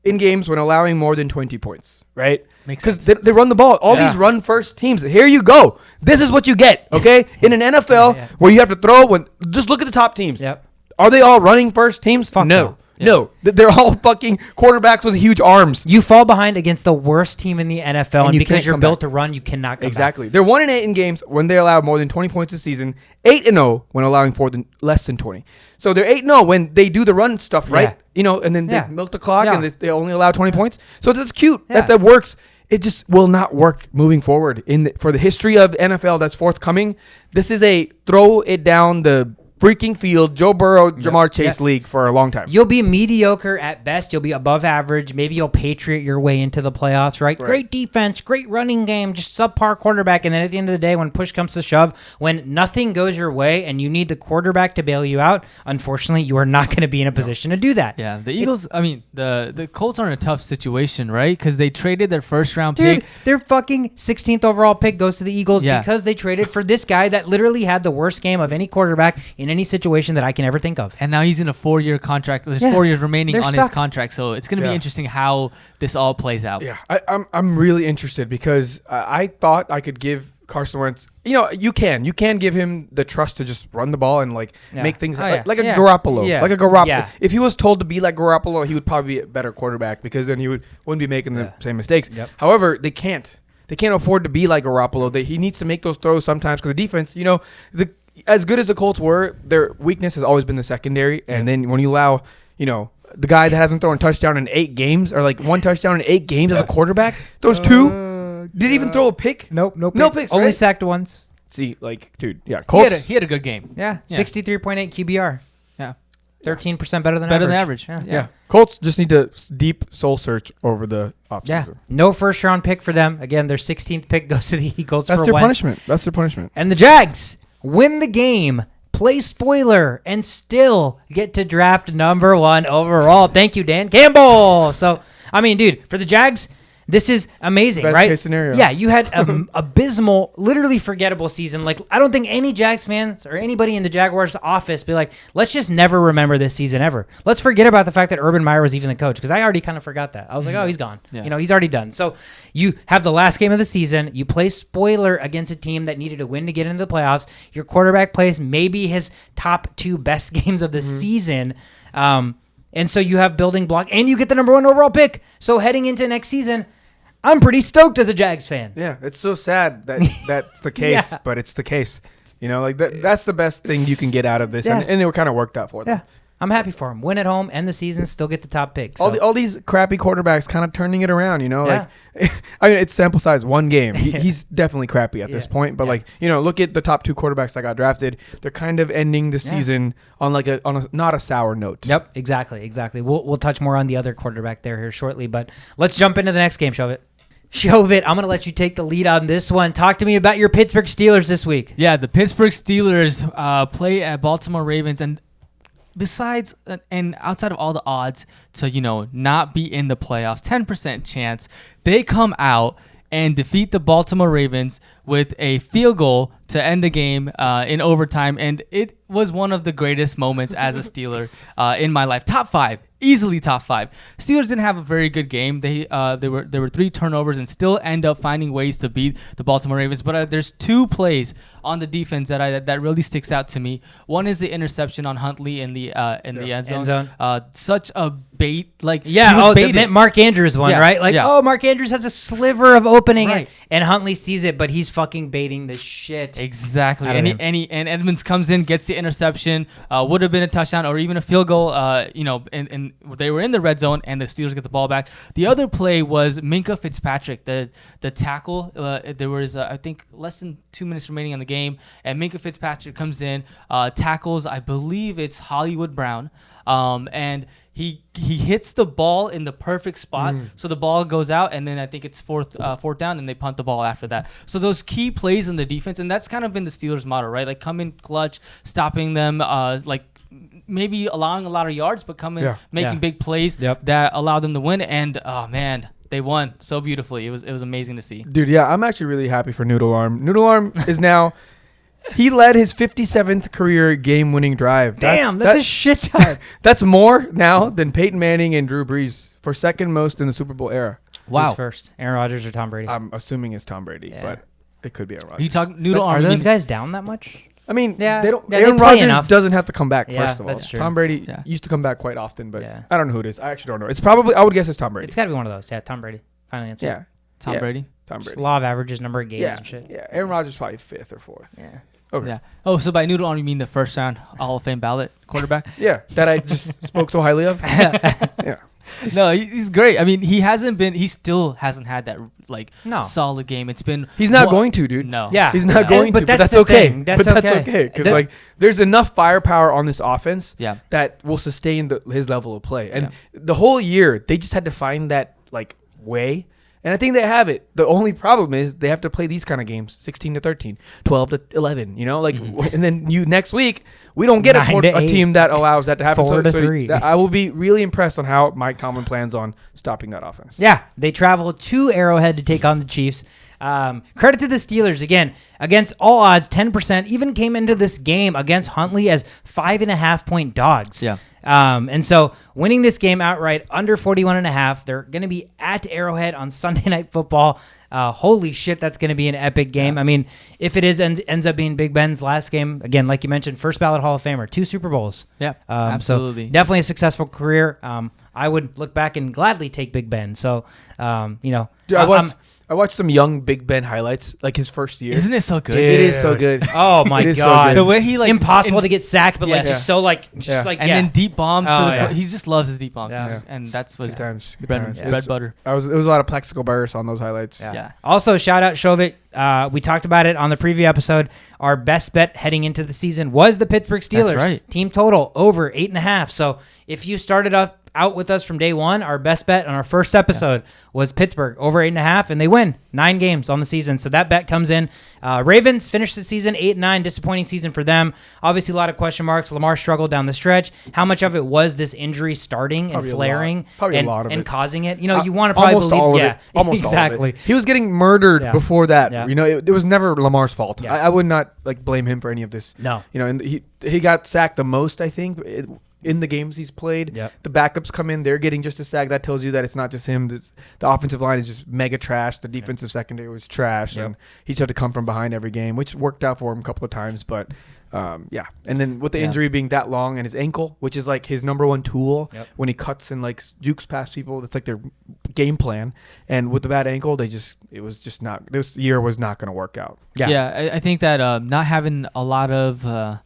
in games when allowing more than 20 points. Right? Because they run the ball. All these run first teams. Here you go. This is what you get. Okay? In an NFL where you have to throw just look at the top teams.
Yep.
Are they all running first teams?
Fuck
no. No. They're all fucking quarterbacks with huge arms.
You fall behind against the worst team in the NFL, and because you're built to run, you cannot come
back. They're 1-8 in games when they allow more than 20 points a season, 8-0 when allowing less than 20. So they're 8-0 when they do the run stuff, right? Yeah. You know, and then they milk the clock and they only allow 20 points. So that's cute. Yeah. That works. It just will not work moving forward for the history of NFL that's forthcoming. This is a throw it down the freaking field, Joe Burrow, Jamar Chase league for a long time.
You'll be mediocre at best. You'll be above average. Maybe you'll Patriot your way into the playoffs, right? Great defense, great running game, just subpar quarterback. And then at the end of the day, when push comes to shove, when nothing goes your way and you need the quarterback to bail you out, unfortunately, you are not going to be in a position to do that.
Yeah, the Eagles, the Colts are in a tough situation, right? Because they traded their first-round pick.
Their fucking 16th overall pick goes to the Eagles because they traded for this guy that literally had the worst game of any quarterback in any situation that I can ever think of.
And now he's in a 4-year contract. There's 4 years remaining on his contract, so it's going to be interesting how this all plays out.
Yeah, I'm really interested because I thought I could give Carson Wentz. You can give him the trust to just run the ball and make things like a Garoppolo. Like a Garoppolo. Yeah. If he was told to be like Garoppolo, he would probably be a better quarterback because then he wouldn't be making the same mistakes.
Yep.
However, they can't. They can't afford to be like Garoppolo. He needs to make those throws sometimes because the defense, as good as the Colts were, their weakness has always been the secondary. And then when you allow, the guy that hasn't thrown a touchdown in 8 games or one touchdown in 8 games as a quarterback, those two, did he even throw a pick?
Nope. No picks.
Only
sacked once.
See, dude, Colts.
He had a good game.
Yeah. 63.8 QBR.
Yeah.
13% better than
average.
Yeah. Colts just need to deep soul search over the offseason.
Yeah. No first round pick for them. Again, their 16th pick goes to the Eagles.
That's their punishment. That's their punishment.
And the Jags win the game, play spoiler, and still get to draft number 1 overall. Thank you, Dan Campbell. So, dude, for the Jags, this is amazing,
Best
right?
Case scenario.
Yeah, you had an abysmal, literally forgettable season. I don't think any Jags fans or anybody in the Jaguars office be like, let's just never remember this season ever. Let's forget about the fact that Urban Meyer was even the coach because I already kind of forgot that. I was like, oh, he's gone. Yeah. He's already done. So you have the last game of the season. You play spoiler against a team that needed to win to get into the playoffs. Your quarterback plays maybe his top 2 best games of the season. And so you have building block, and you get the number 1 overall pick. So heading into next season, I'm pretty stoked as a Jags fan.
Yeah, it's so sad that that's the case, but it's the case. That's the best thing you can get out of this, and it kind of worked out for them.
Yeah, I'm happy for them. Win at home, end the season, still get the top pick. So.
All these crappy quarterbacks kind of turning it around, it's sample size 1 game. He's definitely crappy at this point, but look at the top 2 quarterbacks that got drafted. They're kind of ending the season on not a sour note.
Yep, exactly. We'll touch more on the other quarterback here shortly, but let's jump into the next game, Shovit, I'm going to let you take the lead on this one. Talk to me about your Pittsburgh Steelers this week.
Yeah, the Pittsburgh Steelers play at Baltimore Ravens, and besides and outside of all the odds to, not be in the playoffs, 10% chance, they come out and defeat the Baltimore Ravens with a field goal to end the game in overtime, and it was one of the greatest moments as a Steeler in my life. Top 5. Easily top 5. Steelers didn't have a very good game. There were 3 turnovers and still end up finding ways to beat the Baltimore Ravens. But there's 2 plays on the defense that really sticks out to me. One is the interception on Huntley in the end zone. Such a bait,
the Mark Andrews one, right? Mark Andrews has a sliver of opening, and Huntley sees it, but he's fucking baiting the shit.
Exactly. And Edmonds comes in, gets the interception. Would have been a touchdown or even a field goal. And they were in the red zone, and the Steelers get the ball back. The other play was Minkah Fitzpatrick, the tackle. There was I think less than 2 minutes remaining on the game, and Minkah Fitzpatrick comes in, tackles. I believe it's Hollywood Brown, and he hits the ball in the perfect spot, so the ball goes out, and then I think it's fourth down, and they punt the ball after that. So those key plays in the defense, and that's kind of been the Steelers' motto, right? Come in clutch, stopping them, maybe allowing a lot of yards, but making big plays that allow them to win. And oh man, they won so beautifully. It was amazing to see.
Dude, yeah, I'm actually really happy for Noodle Arm. Noodle Arm is now. He led his 57th career game-winning drive.
Damn, that's a shit ton.
That's more now than Peyton Manning and Drew Brees for second most in the Super Bowl era.
Wow. Who's first? Aaron Rodgers or Tom Brady?
I'm assuming it's Tom Brady, but it could be Aaron Rodgers.
You talk Noodle Arm?
Are those guys down that much?
I mean, they don't.
Yeah,
Aaron Rodgers doesn't have to come back. First of all,
that's true.
Tom Brady used to come back quite often, but I don't know who it is. I actually don't know. It's probably. I would guess it's Tom Brady.
It's got to be one of those. Yeah, Tom Brady. Final answer.
Yeah,
Tom Brady.
Tom Brady.
Just law of averages, number of games and shit.
Yeah, Aaron Rodgers probably 5th or 4th.
Yeah.
Okay.
Yeah. Oh, so by Noodle Arm you mean the first round Hall of Fame ballot quarterback?
Yeah, that I just spoke so highly of. Yeah.
No, he's great. I mean, he still hasn't had that solid game. It's been
He's not going to, dude.
No.
Yeah.
He's not going to, but that's okay. That's okay. Because there's enough firepower on this offense that will sustain his level of play. And the whole year, they just had to find that way. And I think they have it. The only problem is they have to play these kind of games, 16-13, 12-11. And then next week we don't get a team that allows that to happen.
4-3.
I will be really impressed on how Mike Tomlin plans on stopping that offense.
Yeah, they travel to Arrowhead to take on the Chiefs. Credit to the Steelers again against all odds. 10% even came into this game against Huntley as 5.5-point dogs.
Yeah.
And so winning this game outright under 41.5, they're going to be at Arrowhead on Sunday Night Football. Holy shit, that's going to be an epic game. Yeah. I mean, if it ends up being Big Ben's last game, again, like you mentioned, first ballot Hall of Famer, 2 Super Bowls.
Yeah, absolutely.
So definitely a successful career. I would look back and gladly take Big Ben. So,
Dude, I watched some young Big Ben highlights, like his first year.
Isn't it so good?
Dude. It is so good.
Oh my god,
so
the way he impossible to get sacked, but just so
and then deep bombs. He just loves his deep bombs, and that's what bread butter.
It was a lot of Plexico Burris on those highlights.
Yeah. Also, shout out Shovit. We talked about it on the preview episode. Our best bet heading into the season was the Pittsburgh Steelers.
That's right.
Team total over 8.5. So if you started out with us from day one, our best bet on our first episode was Pittsburgh over 8.5, and they win 9 games on the season. So that bet comes in. Ravens finished the season 8-9, disappointing season for them. Obviously, a lot of question marks. Lamar struggled down the stretch. How much of it was this injury starting and flaring and causing it? You want to probably
almost
believe,
all of it. Almost
exactly.
All of it. He was getting murdered before that. Yeah. It was never Lamar's fault.
Yeah.
I would not blame him for any of this.
No.
And he got sacked the most, I think. In the games he's played, the backups come in, they're getting just a sack. That tells you that it's not just him. The offensive line is just mega trash. The defensive secondary was trash, and he tried to come from behind every game, which worked out for him a couple of times. But and then with the injury being that long and his ankle, which is his number one tool when he cuts and jukes past people, that's their game plan. And with the bad ankle, this year was not going to work out.
I think that not having a lot of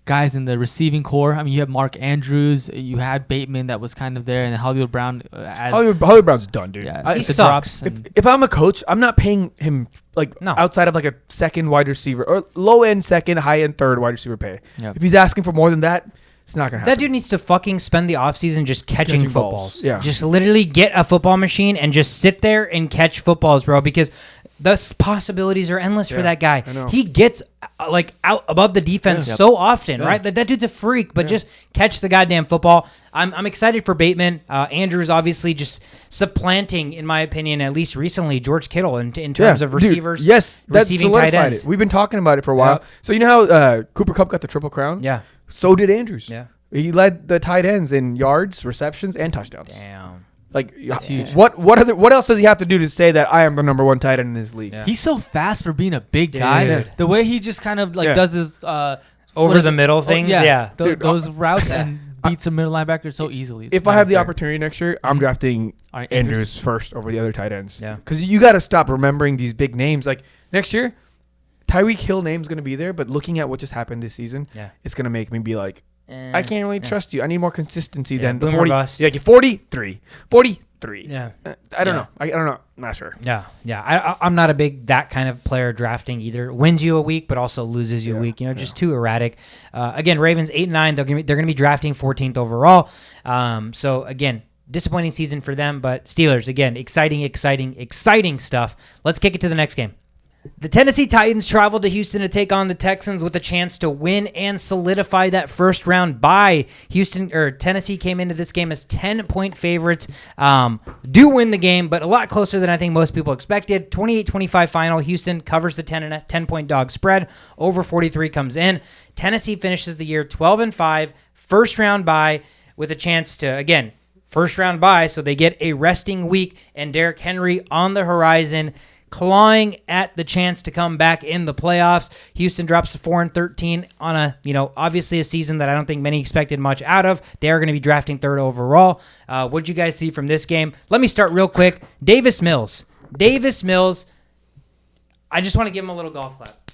guys in the receiving core. I mean, you have Mark Andrews, you had Bateman that was kind of there, and then Hollywood Brown.
Hollywood Brown's done, dude.
He sucks.
If I'm a coach, I'm not paying him outside of a second wide receiver or low end second, high end third wide receiver pay. If he's asking for more than that, it's not gonna happen.
That dude needs to fucking spend the offseason just catching footballs.
Yeah,
just literally get a football machine and just sit there and catch footballs, bro. Because the possibilities are endless for that guy. He gets out above the defense so often, right? That dude's a freak, but just catch the goddamn football. I'm excited for Bateman. Andrews obviously just supplanting, in my opinion, at least recently, George Kittle in terms of receivers.
Dude, yes,
receiving tight ends.
We've been talking about it for a while. So you know how Cooper Kupp got the Triple Crown?
Yeah.
So did Andrews.
Yeah.
He led the tight ends in yards, receptions, and touchdowns.
Damn.
That's huge. What else does he have to do to say that I am the number one tight end in this league?
Yeah. He's so fast for being a big guy. The way he just kind of does his
over the middle things.
Those routes and beats a middle linebacker so easily.
If I have the opportunity next year, I'm drafting Andrews first over the other tight ends.
Yeah,
because you got to stop remembering these big names. Next year, Tyreek Hill name's going to be there, but looking at what just happened this season, it's going to make me be like, I can't really trust you. I need more consistency than the 40. 43. 43.
Yeah.
I don't know. I don't know. Not sure.
Yeah. I'm not a big that kind of player drafting either. Wins you a week, but also loses you a week. Just too erratic. Again, Ravens 8-9. They're going to be drafting 14th overall. So again, disappointing season for them. But Steelers again, exciting stuff. Let's kick it to the next game. The Tennessee Titans traveled to Houston to take on the Texans with a chance to win and solidify that first round bye. Tennessee came into this game as 10-point favorites. Do win the game, but a lot closer than I think most people expected. 28-25 final. Houston covers the 10-point dog spread. Over 43 comes in. Tennessee finishes the year 12-5, first round bye with a chance to, again, first round bye, so they get a resting week, and Derrick Henry on the horizon, clawing at the chance to come back in the playoffs. Houston drops to 4-13 on a, obviously a season that I don't think many expected much out of. They are going to be drafting 3rd overall. What'd you guys see from this game? Let me start real quick. Davis Mills. I just want to give him a little golf clap.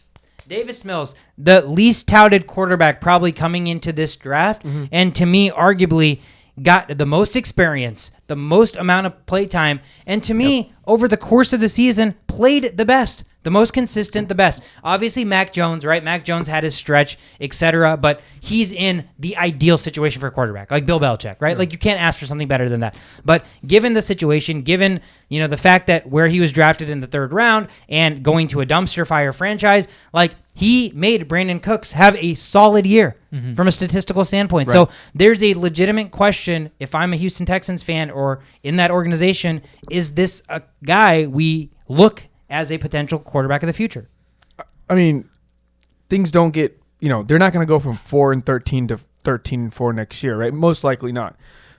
Davis Mills, the least touted quarterback probably coming into this draft, and to me, arguably, got the most experience, the most amount of play time, and to me, over the course of the season, played the best. The most consistent, the best. Obviously, Mac Jones, right? Mac Jones had his stretch, etc., but he's in the ideal situation for a quarterback, like Bill Belichick, right? Like, you can't ask for something better than that. But given the situation, given, the fact that where he was drafted in the 3rd round and going to a dumpster fire franchise, like, he made Brandon Cooks have a solid year from a statistical standpoint. Right. So there's a legitimate question, if I'm a Houston Texans fan or in that organization, is this a guy we look as a potential quarterback of the future?
I mean, things don't get, they're not going to go from 4-13 to 13-4 next year, right? Most likely not.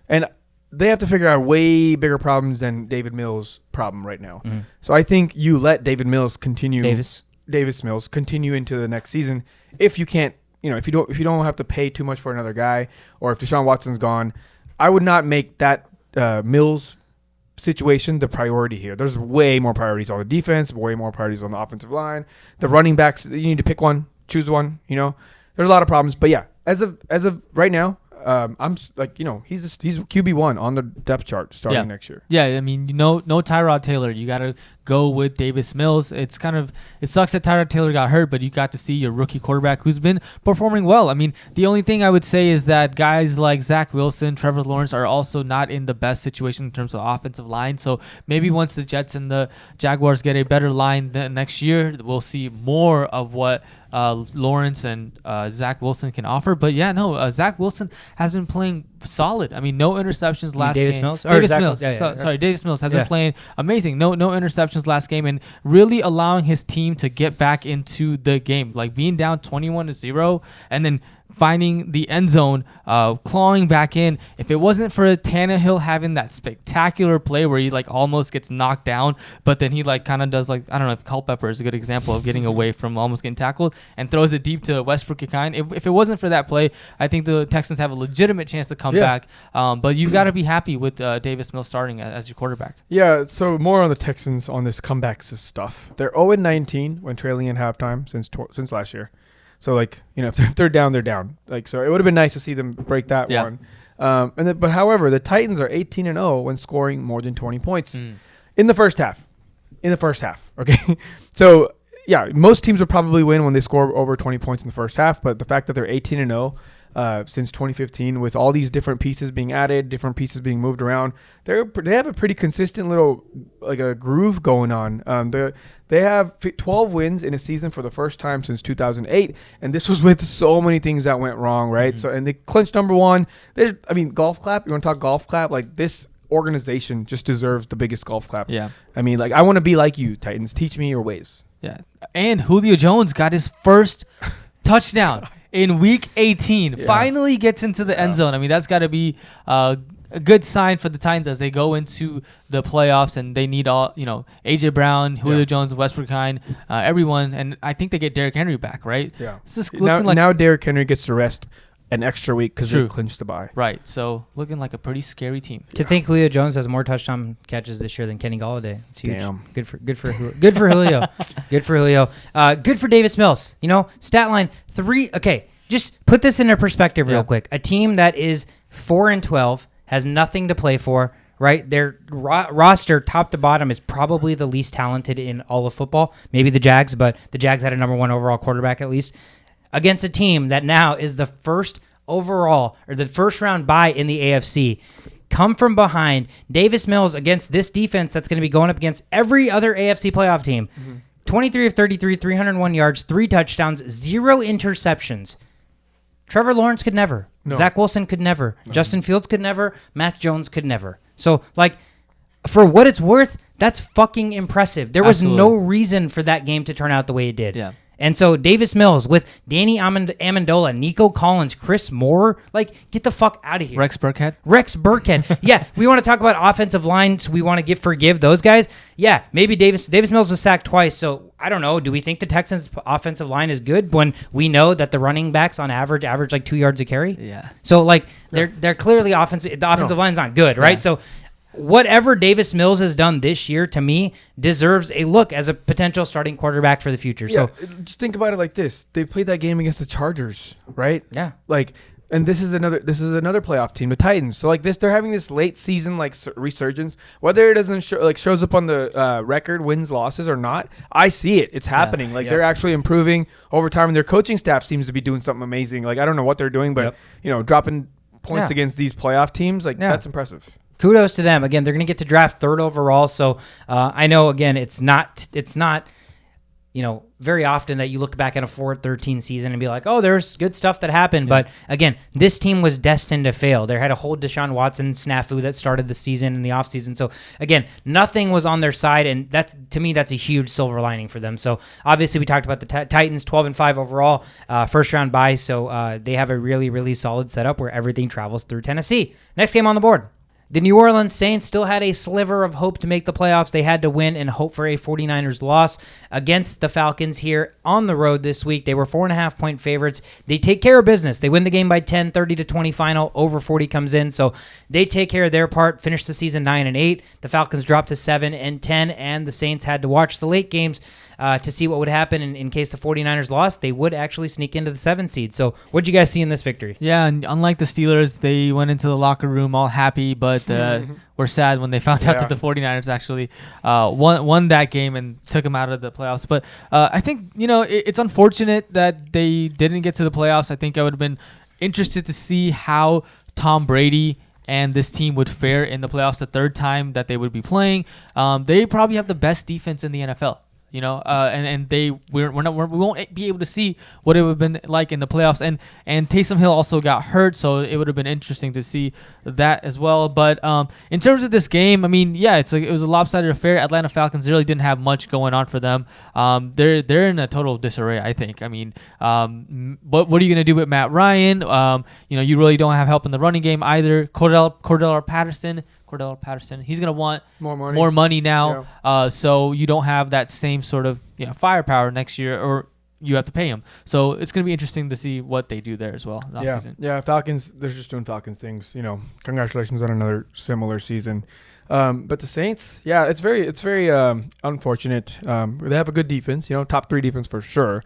And they have to figure out way bigger problems than David Mills' problem right now. Mm-hmm. So I think you let David Mills continue. Davis Mills continue into the next season if you can't, if you don't have to pay too much for another guy, or if Deshaun Watson's gone. I would not make that Mills situation the priority here. There's way more priorities on the defense, way more priorities on the offensive line. The running backs, you need to pick one, choose one. There's a lot of problems, but yeah, as of right now, I'm like, he's QB1 on the depth chart starting next year.
Yeah, I mean, no Tyrod Taylor. You got to go with Davis Mills. It sucks that Tyrod Taylor got hurt, but you got to see your rookie quarterback who's been performing well. I mean, the only thing I would say is that guys like Zach Wilson, Trevor Lawrence are also not in the best situation in terms of offensive line. So maybe once the Jets and the Jaguars get a better line next year, we'll see more of what Lawrence and Zach Wilson can offer. But yeah, no, Zach Wilson has been playing solid. I mean, no interceptions last game. Davis Mills has been playing amazing. No interceptions last game, and really allowing his team to get back into the game, like being down 21-0 and then finding the end zone, clawing back in. If it wasn't for Tannehill having that spectacular play where he almost gets knocked down, but then he kind of does I don't know if Culpepper is a good example of getting away from almost getting tackled and throws it deep to Westbrook-Ikine. If it wasn't for that play, I think the Texans have a legitimate chance to come back. But you got to be happy with Davis Mills starting as your quarterback. Yeah.
So more on the Texans on this comebacks stuff. They're 0-19 when trailing in halftime since last year. So, if they're down, they're down. So it would have been nice to see them break that one. But however, the Titans are 18-0 when scoring more than 20 points in the first half. Okay. So, yeah, most teams would probably win when they score over 20 points in the first half. But the fact that they're 18-0 since 2015, with all these different pieces being added, different pieces being moved around, they have a pretty consistent little a groove going on. They have 12 wins in a season for the first time since 2008, and this was with so many things that went wrong, right? Mm-hmm. So, and they clinched number one. Golf clap. You want to talk golf clap? This organization just deserves the biggest golf clap.
Yeah.
I want to be like you, Titans. Teach me your ways.
Yeah. And Julio Jones got his first touchdown in week 18. Yeah. Finally gets into the end zone. That's got to be a good sign for the Titans as they go into the playoffs, and they need all, AJ Brown, Julio Jones, Westbrook-Ikine, everyone, and I think they get Derrick Henry back, right?
Yeah. It's just now Derrick Henry gets to rest an extra week because they clinched the bye.
Right. So looking like a pretty scary team.
To think Julio Jones has more touchdown catches this year than Kenny Golladay. It's huge. Damn. Good for Julio. Good for Julio. Good for Davis Mills. Stat line 3. Okay, just put this into perspective real quick. A team that is 4-12 has nothing to play for. Right, their roster, top to bottom, is probably the least talented in all of football. Maybe the Jags, but the Jags had a number 1 overall quarterback at least. Against a team that now is the first overall or the first round bye in the AFC. Come from behind. Davis Mills against this defense that's going to be going up against every other AFC playoff team. Mm-hmm. 23 of 33, 301 yards, 3 touchdowns, 0 interceptions. Trevor Lawrence could never. No. Zach Wilson could never. No. Justin Fields could never. Mac Jones could never. So, for what it's worth, that's fucking impressive. There was no reason for that game to turn out the way it did.
Yeah.
And so Davis Mills with Danny Amendola, Nico Collins, Chris Moore, get the fuck out of here.
Rex
Burkhead. Yeah, we want to talk about offensive line, so we want to forgive those guys. Yeah, maybe Davis Mills was sacked twice, so I don't know. Do we think the Texans' offensive line is good when we know that the running backs on average 2 yards a carry?
Yeah.
So they're clearly the offensive line's not good, right? Yeah. So whatever Davis Mills has done this year, to me, deserves a look as a potential starting quarterback for the future.
Yeah, so just think about it like this. They played that game against the Chargers, right?
Yeah.
And this is another playoff team, the Titans. So like this, they're having this late season like resurgence. Whether it doesn't shows up on the record, wins, losses or not, I see it. It's happening. Like they're actually improving over time, and their coaching staff seems to be doing something amazing. Like I don't know what they're doing, but dropping points against these playoff teams, like that's impressive.
Kudos to them. Again, they're going to get to draft 3rd overall. So I know again, it's not. Very often that you look back at a 4-13 season and be like, oh, there's good stuff that happened. Yeah. But again, this team was destined to fail. They had a whole Deshaun Watson snafu that started the season in the offseason. So again, nothing was on their side. And to me, that's a huge silver lining for them. So obviously we talked about the Titans 12-5 overall, first round bye. So they have a really, really solid setup where everything travels through Tennessee. Next game on the board. The New Orleans Saints still had a sliver of hope to make the playoffs. They had to win and hope for a 49ers loss against the Falcons here on the road this week. They were 4.5-point favorites. They take care of business. They win the game by 10, 30-20 final. Over 40 comes in. So they take care of their part, finish the season 9-8. The Falcons dropped to 7-10, and the Saints had to watch the late games to see what would happen in case the 49ers lost. They would actually sneak into the 7th seed. So what did you guys see in this victory?
Yeah, and unlike the Steelers, they went into the locker room all happy, but were sad when they found out that the 49ers actually won that game and took them out of the playoffs. But I think, it's unfortunate that they didn't get to the playoffs. I think I would have been interested to see how Tom Brady and this team would fare in the playoffs the 3rd time that they would be playing. They probably have the best defense in the NFL. And we won't be able to see what it would have been like in the playoffs. And Taysom Hill also got hurt, so it would have been interesting to see that as well. But in terms of this game, I mean, it was a lopsided affair. Atlanta Falcons really didn't have much going on for them. They're in a total disarray, I think. I mean, what are you going to do with Matt Ryan? You really don't have help in the running game either. Cordell Patterson, he's going to want more money now. Yeah. So you don't have that same sort of firepower next year, or you have to pay him. So it's going to be interesting to see what they do there as well.
Yeah, Falcons, they're just doing Falcons things. Congratulations on another similar season. But the Saints, it's very unfortunate. They have a good defense, top 3 defense for sure.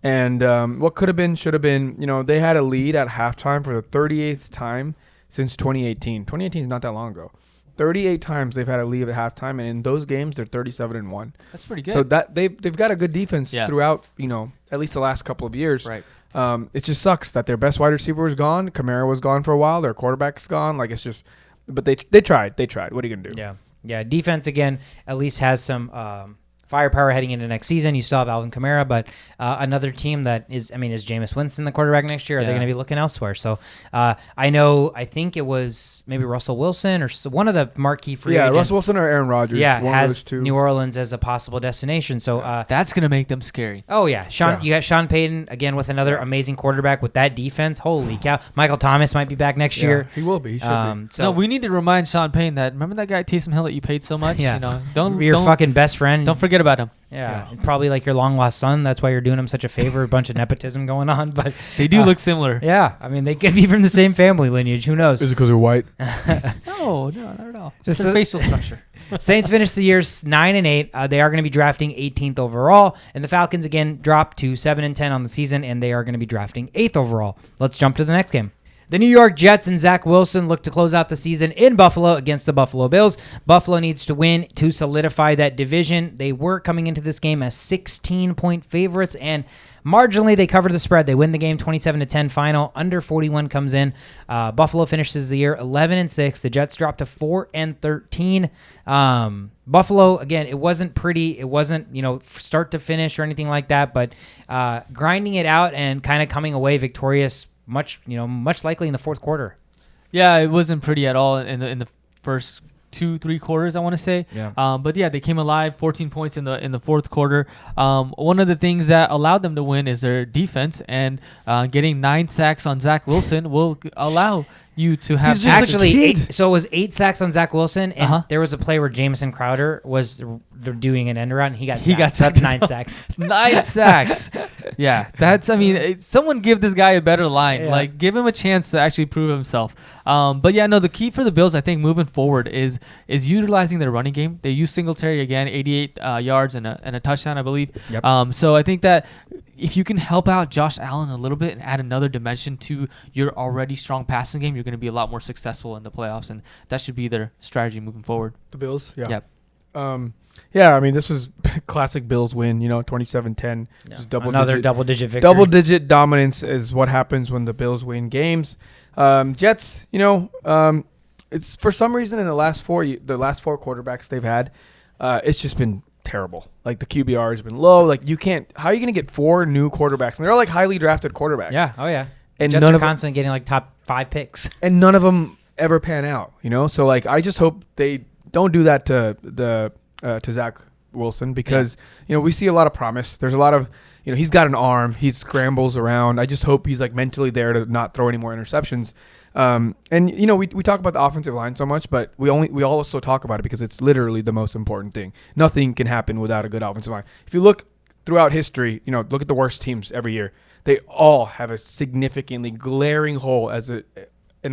And what could have been, should have been, they had a lead at halftime for the 38th time since 2018. 2018 is not that long ago. 38 times they've had a lead at halftime, and in those games they're 37-1.
That's pretty good.
So that they've got a good defense throughout, at least the last couple of years.
Right.
It just sucks that their best wide receiver was gone. Kamara was gone for a while. Their quarterback's gone. Like it's just, but they tried. What are you gonna do?
Yeah. Defense again at least has some firepower heading into next season. You still have Alvin Kamara, but another team that is Jameis Winston the quarterback next year? Are they going to be looking elsewhere? So I think it was maybe Russell Wilson or one of the marquee free agents.
Russell Wilson or Aaron Rodgers.
Yeah, has New Orleans as a possible destination. So
that's going to make them scary.
Oh, yeah. You got Sean Payton, again, with another amazing quarterback with that defense. Holy cow. Michael Thomas might be back next year.
He will be. He should be.
So we need to remind Sean Payton that, remember that guy Taysom Hill that you paid so much?
Yeah. Don't your fucking best friend.
Don't forget about him.
Yeah, probably like your long lost son. That's why you're doing him such a favor. A bunch of nepotism going on, but
they do look similar.
Yeah, I mean they could be from the same family lineage. Who knows?
Is it because they're white?
No, not at all. Just the facial structure.
Saints finished the year 9-8. They are going to be drafting 18th overall, and the Falcons again dropped to 7-10 on the season, and they are going to be drafting 8th overall. Let's jump to the next game. The New York Jets and Zach Wilson look to close out the season in Buffalo against the Buffalo Bills. Buffalo needs to win to solidify that division. They were coming into this game as 16-point favorites, and marginally they covered the spread. They win the game 27-10 final. Under 41 comes in. Buffalo finishes the year 11-6. The Jets dropped to 4-13. Buffalo, again, it wasn't pretty. It wasn't, start to finish or anything like that, but grinding it out and kind of coming away victorious much likely in the fourth quarter.
Yeah, it wasn't pretty at all in the first 2-3 quarters, I want to say.
Yeah.
But yeah, they came alive, 14 points in the fourth quarter. One of the things that allowed them to win is their defense, and getting 9 sacks on Zach Wilson will allow you to have
so it was 8 sacks on Zach Wilson, and there was a play where Jamison Crowder was doing an end around. He got sacked. That's 9 sacks.
9 sacks. Yeah, someone give this guy a better line. Yeah. Like, give him a chance to actually prove himself. But yeah, no, the key for the Bills, I think, moving forward is utilizing their running game. They use Singletary again, 88 yards and a touchdown, I believe.
Yep.
So I think that if you can help out Josh Allen a little bit and add another dimension to your already strong passing game, you're going to be a lot more successful in the playoffs, and that should be their strategy moving forward.
The Bills, yeah.
Yep.
Yeah, I mean, this was classic Bills win, 27-10.
Yeah.
Just
Another double-digit victory.
Double-digit dominance is what happens when the Bills win games. Jets, it's for some reason in the last four quarterbacks they've had, it's just been terrible. Like the QBR has been low. Like how are you going to get 4 new quarterbacks? And they're all like highly drafted quarterbacks.
Yeah. Oh yeah.
And
Jets
none
are
of
constantly getting like top 5 picks.
And none of them ever pan out. So like I just hope they don't do that to Zach Wilson because we see a lot of promise. There's a lot of he's got an arm. He scrambles around. I just hope he's like mentally there to not throw any more interceptions. We talk about the offensive line so much, but we also talk about it because it's literally the most important thing. Nothing can happen without a good offensive line. If you look throughout history, look at the worst teams every year. They all have a significantly glaring hole as an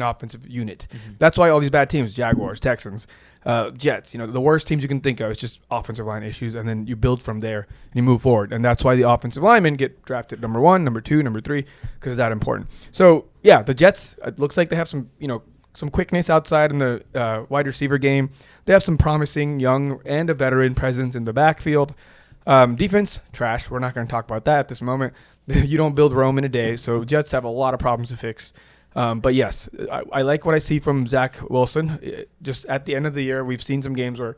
offensive unit. Mm-hmm. That's why all these bad teams, Jaguars, Texans, Jets, the worst teams you can think of, it's just offensive line issues, and then you build from there and you move forward. And that's why the offensive linemen get drafted number 1, number 2, number 3, because it's that important. So, yeah, the Jets, it looks like they have some quickness outside in the wide receiver game. They have some promising young and a veteran presence in the backfield. Defense, trash. We're not going to talk about that at this moment. You don't build Rome in a day, so Jets have a lot of problems to fix. But yes, I like what I see from Zach Wilson. Just at the end of the year, we've seen some games where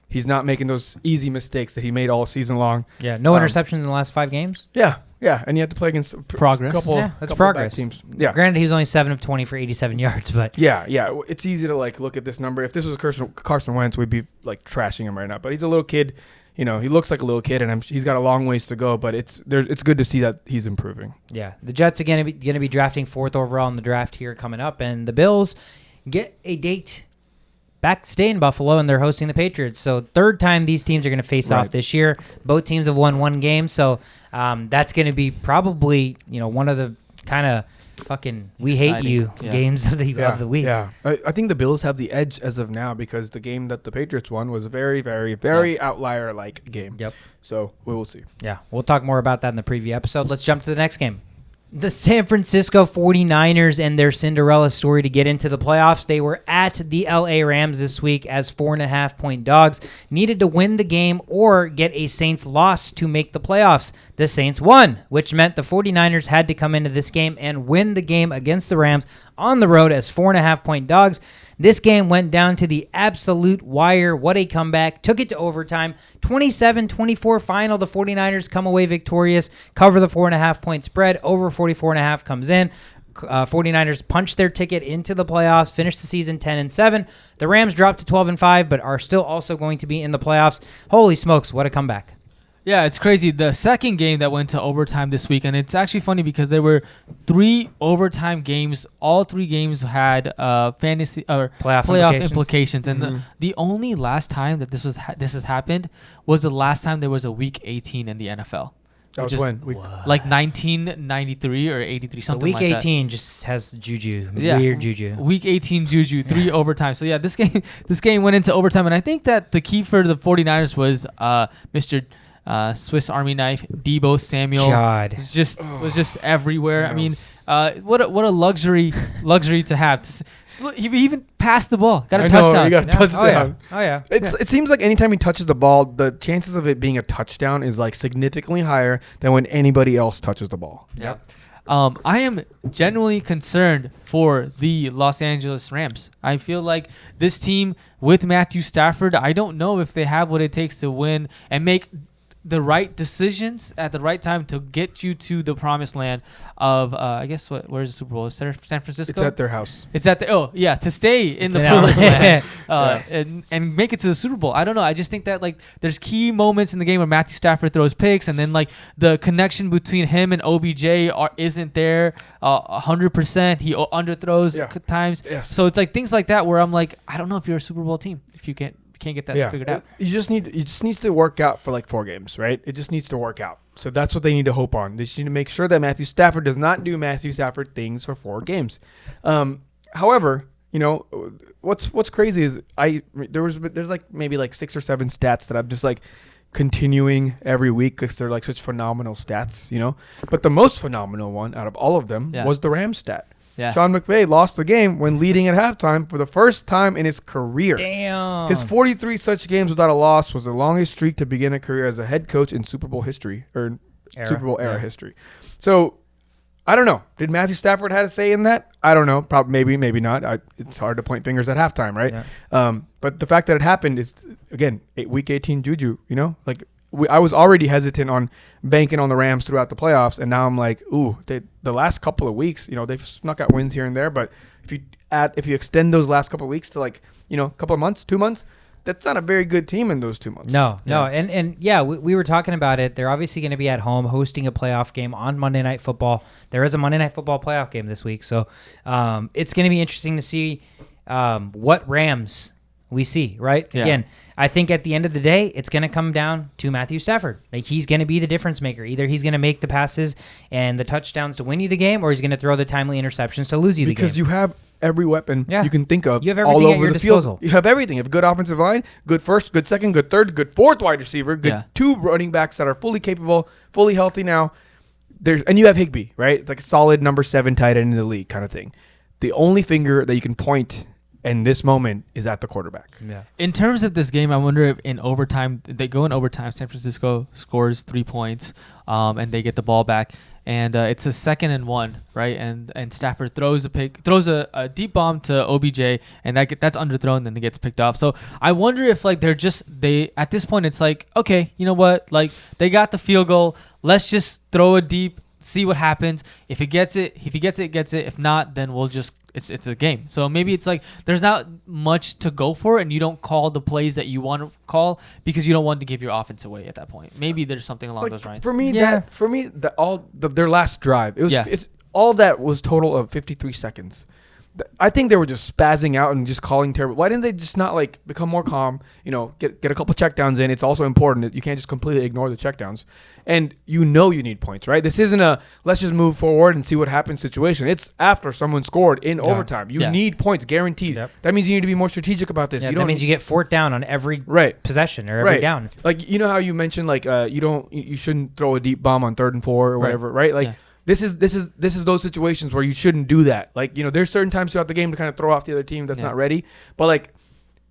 he's not making those easy mistakes that he made all season long.
Yeah, no interceptions in the last 5 games.
Yeah, and you have to play against
progress.
That's progress.
Teams. Yeah,
granted, he was only 7 of 20 for 87 yards, but
yeah, it's easy to like look at this number. If this was Carson Wentz, we'd be like trashing him right now. But he's a little kid. He looks like a little kid, and he's got a long ways to go. But it's good to see that he's improving.
Yeah, the Jets are going to be drafting 4th overall in the draft here coming up, and the Bills get a date back to stay in Buffalo, and they're hosting the Patriots. So 3rd time these teams are going to face off this year. Both teams have won 1 game, so that's going to be probably one of the kind of fucking we hate you games of the week.
Yeah, I think the Bills have the edge as of now because the game that the Patriots won was a very, very, very outlier-like game.
Yep.
So we will see.
Yeah, we'll talk more about that in the preview episode. Let's jump to the next game. The San Francisco 49ers and their Cinderella story to get into the playoffs. They were at the LA Rams this week as 4.5-point dogs. Needed to win the game or get a Saints loss to make the playoffs. The Saints won, which meant the 49ers had to come into this game and win the game against the Rams on the road as 4.5-point dogs. This game went down to the absolute wire. What a comeback. Took it to overtime. 27-24 final. The 49ers come away victorious. Cover the 4.5-point spread. Over 44.5 comes in. 49ers punch their ticket into the playoffs. Finish the season 10-7. The Rams dropped to 12-5, but are still also going to be in the playoffs. Holy smokes, what a comeback.
Yeah, it's crazy. The second game that went to overtime this week, and it's actually funny because there were 3 overtime games. All 3 games had fantasy or playoff implications. And the only last time that this has happened was the last time there was a Week 18 in the NFL.
That was when?
Like 1993 or 83, something like that.
Week 18 just has juju, weird juju.
Week 18 juju, 3 overtime. So yeah, this game went into overtime, and I think that the key for the 49ers was Mr. Swiss Army knife, Deebo Samuel.
God,
was just everywhere. Damn. I mean, what a luxury to have. He even passed the ball, got a touchdown.
He got a touchdown.
Oh yeah.
It seems like anytime he touches the ball, the chances of it being a touchdown is like significantly higher than when anybody else touches the ball.
Yep. I am genuinely concerned for the Los Angeles Rams. I feel like this team with Matthew Stafford, I don't know if they have what it takes to win and make the right decisions at the right time to get you to the promised land of, I guess, where's the Super Bowl? Is it San Francisco?
It's at their house.
It's at to stay in the promised land and make it to the Super Bowl. I don't know. I just think that, like, there's key moments in the game where Matthew Stafford throws picks, and then, like, the connection between him and OBJ isn't there 100%. He underthrows at times. Yes. So it's, like, things like that where I'm like, I don't know if you're a Super Bowl team if you can't get that figured out.
It just needs to work out for like 4 games, right? It just needs to work out. So that's what they need to hope on. They just need to make sure that Matthew Stafford does not do Matthew Stafford things for 4 games. However, what's crazy is there's like maybe like 6 or 7 stats that I'm just like continuing every week because they're like such phenomenal stats, you know. But the most phenomenal one out of all of them was the Rams stat. Yeah. Sean McVay lost the game when leading at halftime for the first time in his career.
Damn.
His 43 such games without a loss was the longest streak to begin a career as a head coach in Super Bowl history or Super Bowl era history. So I don't know. Did Matthew Stafford have a say in that? I don't know. Probably, maybe not. It's hard to point fingers at halftime, right? Yeah. But the fact that it happened is, again, week 18 juju, you know? Like, I was already hesitant on banking on the Rams throughout the playoffs, and now I'm like, ooh, the last couple of weeks, you know, they've snuck out wins here and there, but if you extend those last couple of weeks to like, you know, a couple of months, 2 months, that's not a very good team in those 2 months.
No. And we were talking about it. They're obviously going to be at home hosting a playoff game on Monday Night Football. There is a Monday Night Football playoff game this week. So it's going to be interesting to see what Rams we see, right? Yeah. Again, I think at the end of the day, it's going to come down to Matthew Stafford. Like, he's going to be the difference maker. Either he's going to make the passes and the touchdowns to win you the game, or he's going to throw the timely interceptions to lose you the game.
Because you have every weapon you can think of.
You have everything
all over
at your
the
disposal.
Field. You have everything. You have good offensive line, good first, good second, good third, good fourth wide receiver, good two running backs that are fully capable, fully healthy now. And you have Higbee, right? It's like a solid number 7 tight end in the league kind of thing. The only finger that you can point in this moment is at the quarterback.
Yeah. In terms of this game, I wonder if in overtime, they go in overtime, San Francisco scores 3 points, and they get the ball back. And it's a 2nd and 1, right? And Stafford throws a deep bomb to OBJ, and that's underthrown, and it gets picked off. So I wonder if like they at this point it's like, okay, you know what? Like, they got the field goal. Let's just throw a deep, see what happens. If he gets it, gets it. If not, then we'll just it's a game. So maybe it's like there's not much to go for, and you don't call the plays that you want to call because you don't want to give your offense away at that point. Maybe there's something along those lines.
For me, their last drive, it's all that was total of 53 seconds. I think they were just spazzing out and just calling terrible. Why didn't they just not like become more calm? You know, get a couple checkdowns in. It's also important that you can't just completely ignore the checkdowns. And you need points, right? This isn't a let's just move forward and see what happens situation. It's after someone scored in overtime. You need points guaranteed. Yep. That means you need to be more strategic about this.
Yeah, that means you get 4th down on every possession or every down.
Like, you know how you mentioned like you shouldn't throw a deep bomb on 3rd and 4 or whatever, right? Like. Yeah. This is those situations where you shouldn't do that. Like, you know, there's certain times throughout the game to kind of throw off the other team that's not ready. But like,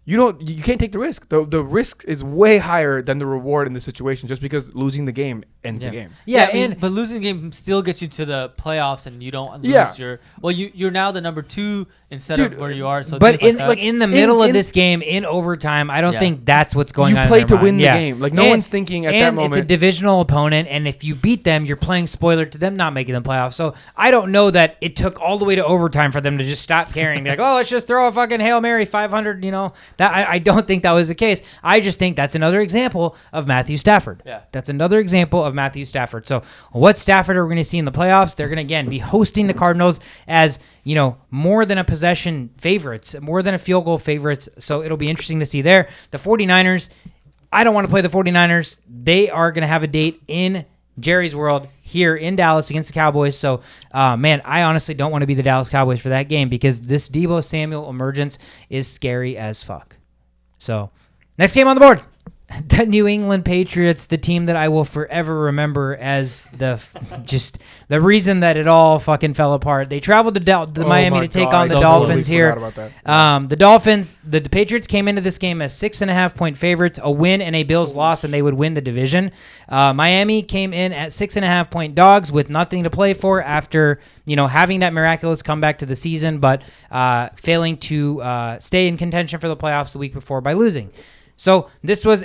you can't take the risk. The risk is way higher than the reward in the situation just because losing the game ends the game.
Yeah, but losing the game still gets you to the playoffs, and you don't lose you're now the number 2 instead of where you are. So
but in the middle of this game in overtime, I don't think that's what's going on.
You play to win the game. Like, no one's thinking at that moment.
It's a divisional opponent, and if you beat them, you're playing spoiler to them not making the playoffs. So I don't know that it took all the way to overtime for them to just stop caring and be like, oh, let's just throw a fucking Hail Mary 500, you know. That I don't think that was the case. I just think that's another example of Matthew Stafford. Yeah. That's another example of Matthew Stafford. So what Stafford are we going to see in the playoffs? They're going to, again, be hosting the Cardinals as, you know, more than a possession favorites, more than a field goal favorites. So it'll be interesting to see there. The 49ers, I don't want to play the 49ers. They are going to have a date in Jerry's World here in Dallas against the Cowboys. So, man, I honestly don't want to be the Dallas Cowboys for that game because this Deebo Samuel emergence is scary as fuck. So, next game on the board. The New England Patriots, the team that I will forever remember as the reason that it all fucking fell apart. They traveled to Miami to take on the Dolphins here. The Patriots came into this game as 6.5-point favorites, a win and a Bills loss, and they would win the division. Miami came in at 6.5-point dogs with nothing to play for after, you know, having that miraculous comeback to the season, but failing to stay in contention for the playoffs the week before by losing. So this was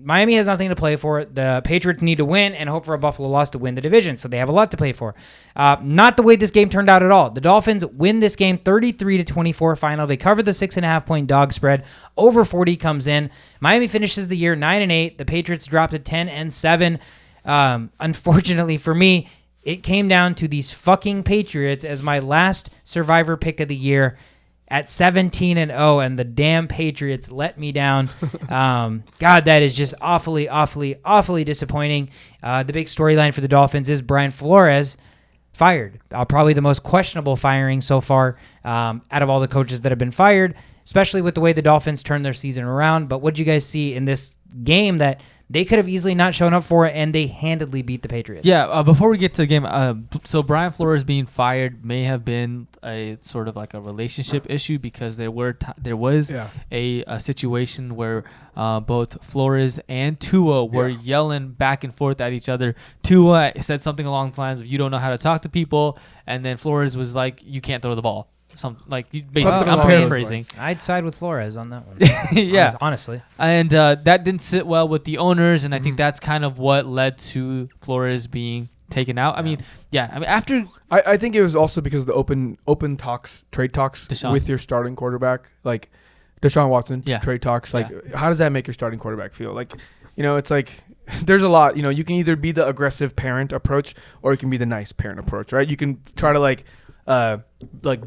Miami has nothing to play for. The Patriots need to win and hope for a Buffalo loss to win the division. So they have a lot to play for. Not the way this game turned out at all. The Dolphins win this game 33-24 final. They cover the 6.5-point dog spread. Over 40 comes in. Miami finishes the year 9-8. The Patriots dropped to 10-7. Unfortunately for me, it came down to these fucking Patriots as my last Survivor pick of the year. At 17-0, and the damn Patriots let me down. God, that is just awfully, awfully, awfully disappointing. The big storyline for the Dolphins is Brian Flores fired. Probably the most questionable firing so far out of all the coaches that have been fired, especially with the way the Dolphins turned their season around. But what did you guys see in this game that they could have easily not shown up for it, and they handedly beat the Patriots.
Yeah, before we get to the game, so Brian Flores being fired may have been a sort of like a relationship issue because there was a situation where both Flores and Tua were yelling back and forth at each other. Tua said something along the lines of, "You don't know how to talk to people," and then Flores was like, "You can't throw the ball." Basically, I'm paraphrasing.
I'd side with Flores on that one.
Yeah,
honestly.
And that didn't sit well with the owners, and I think that's kind of what led to Flores being taken out. I mean, after
I think it was also because of the open talks, trade talks with your starting quarterback, like Deshaun Watson, trade talks. Like, how does that make your starting quarterback feel? Like, it's like there's a lot. You can either be the aggressive parent approach or you can be the nice parent approach, right? You can try to like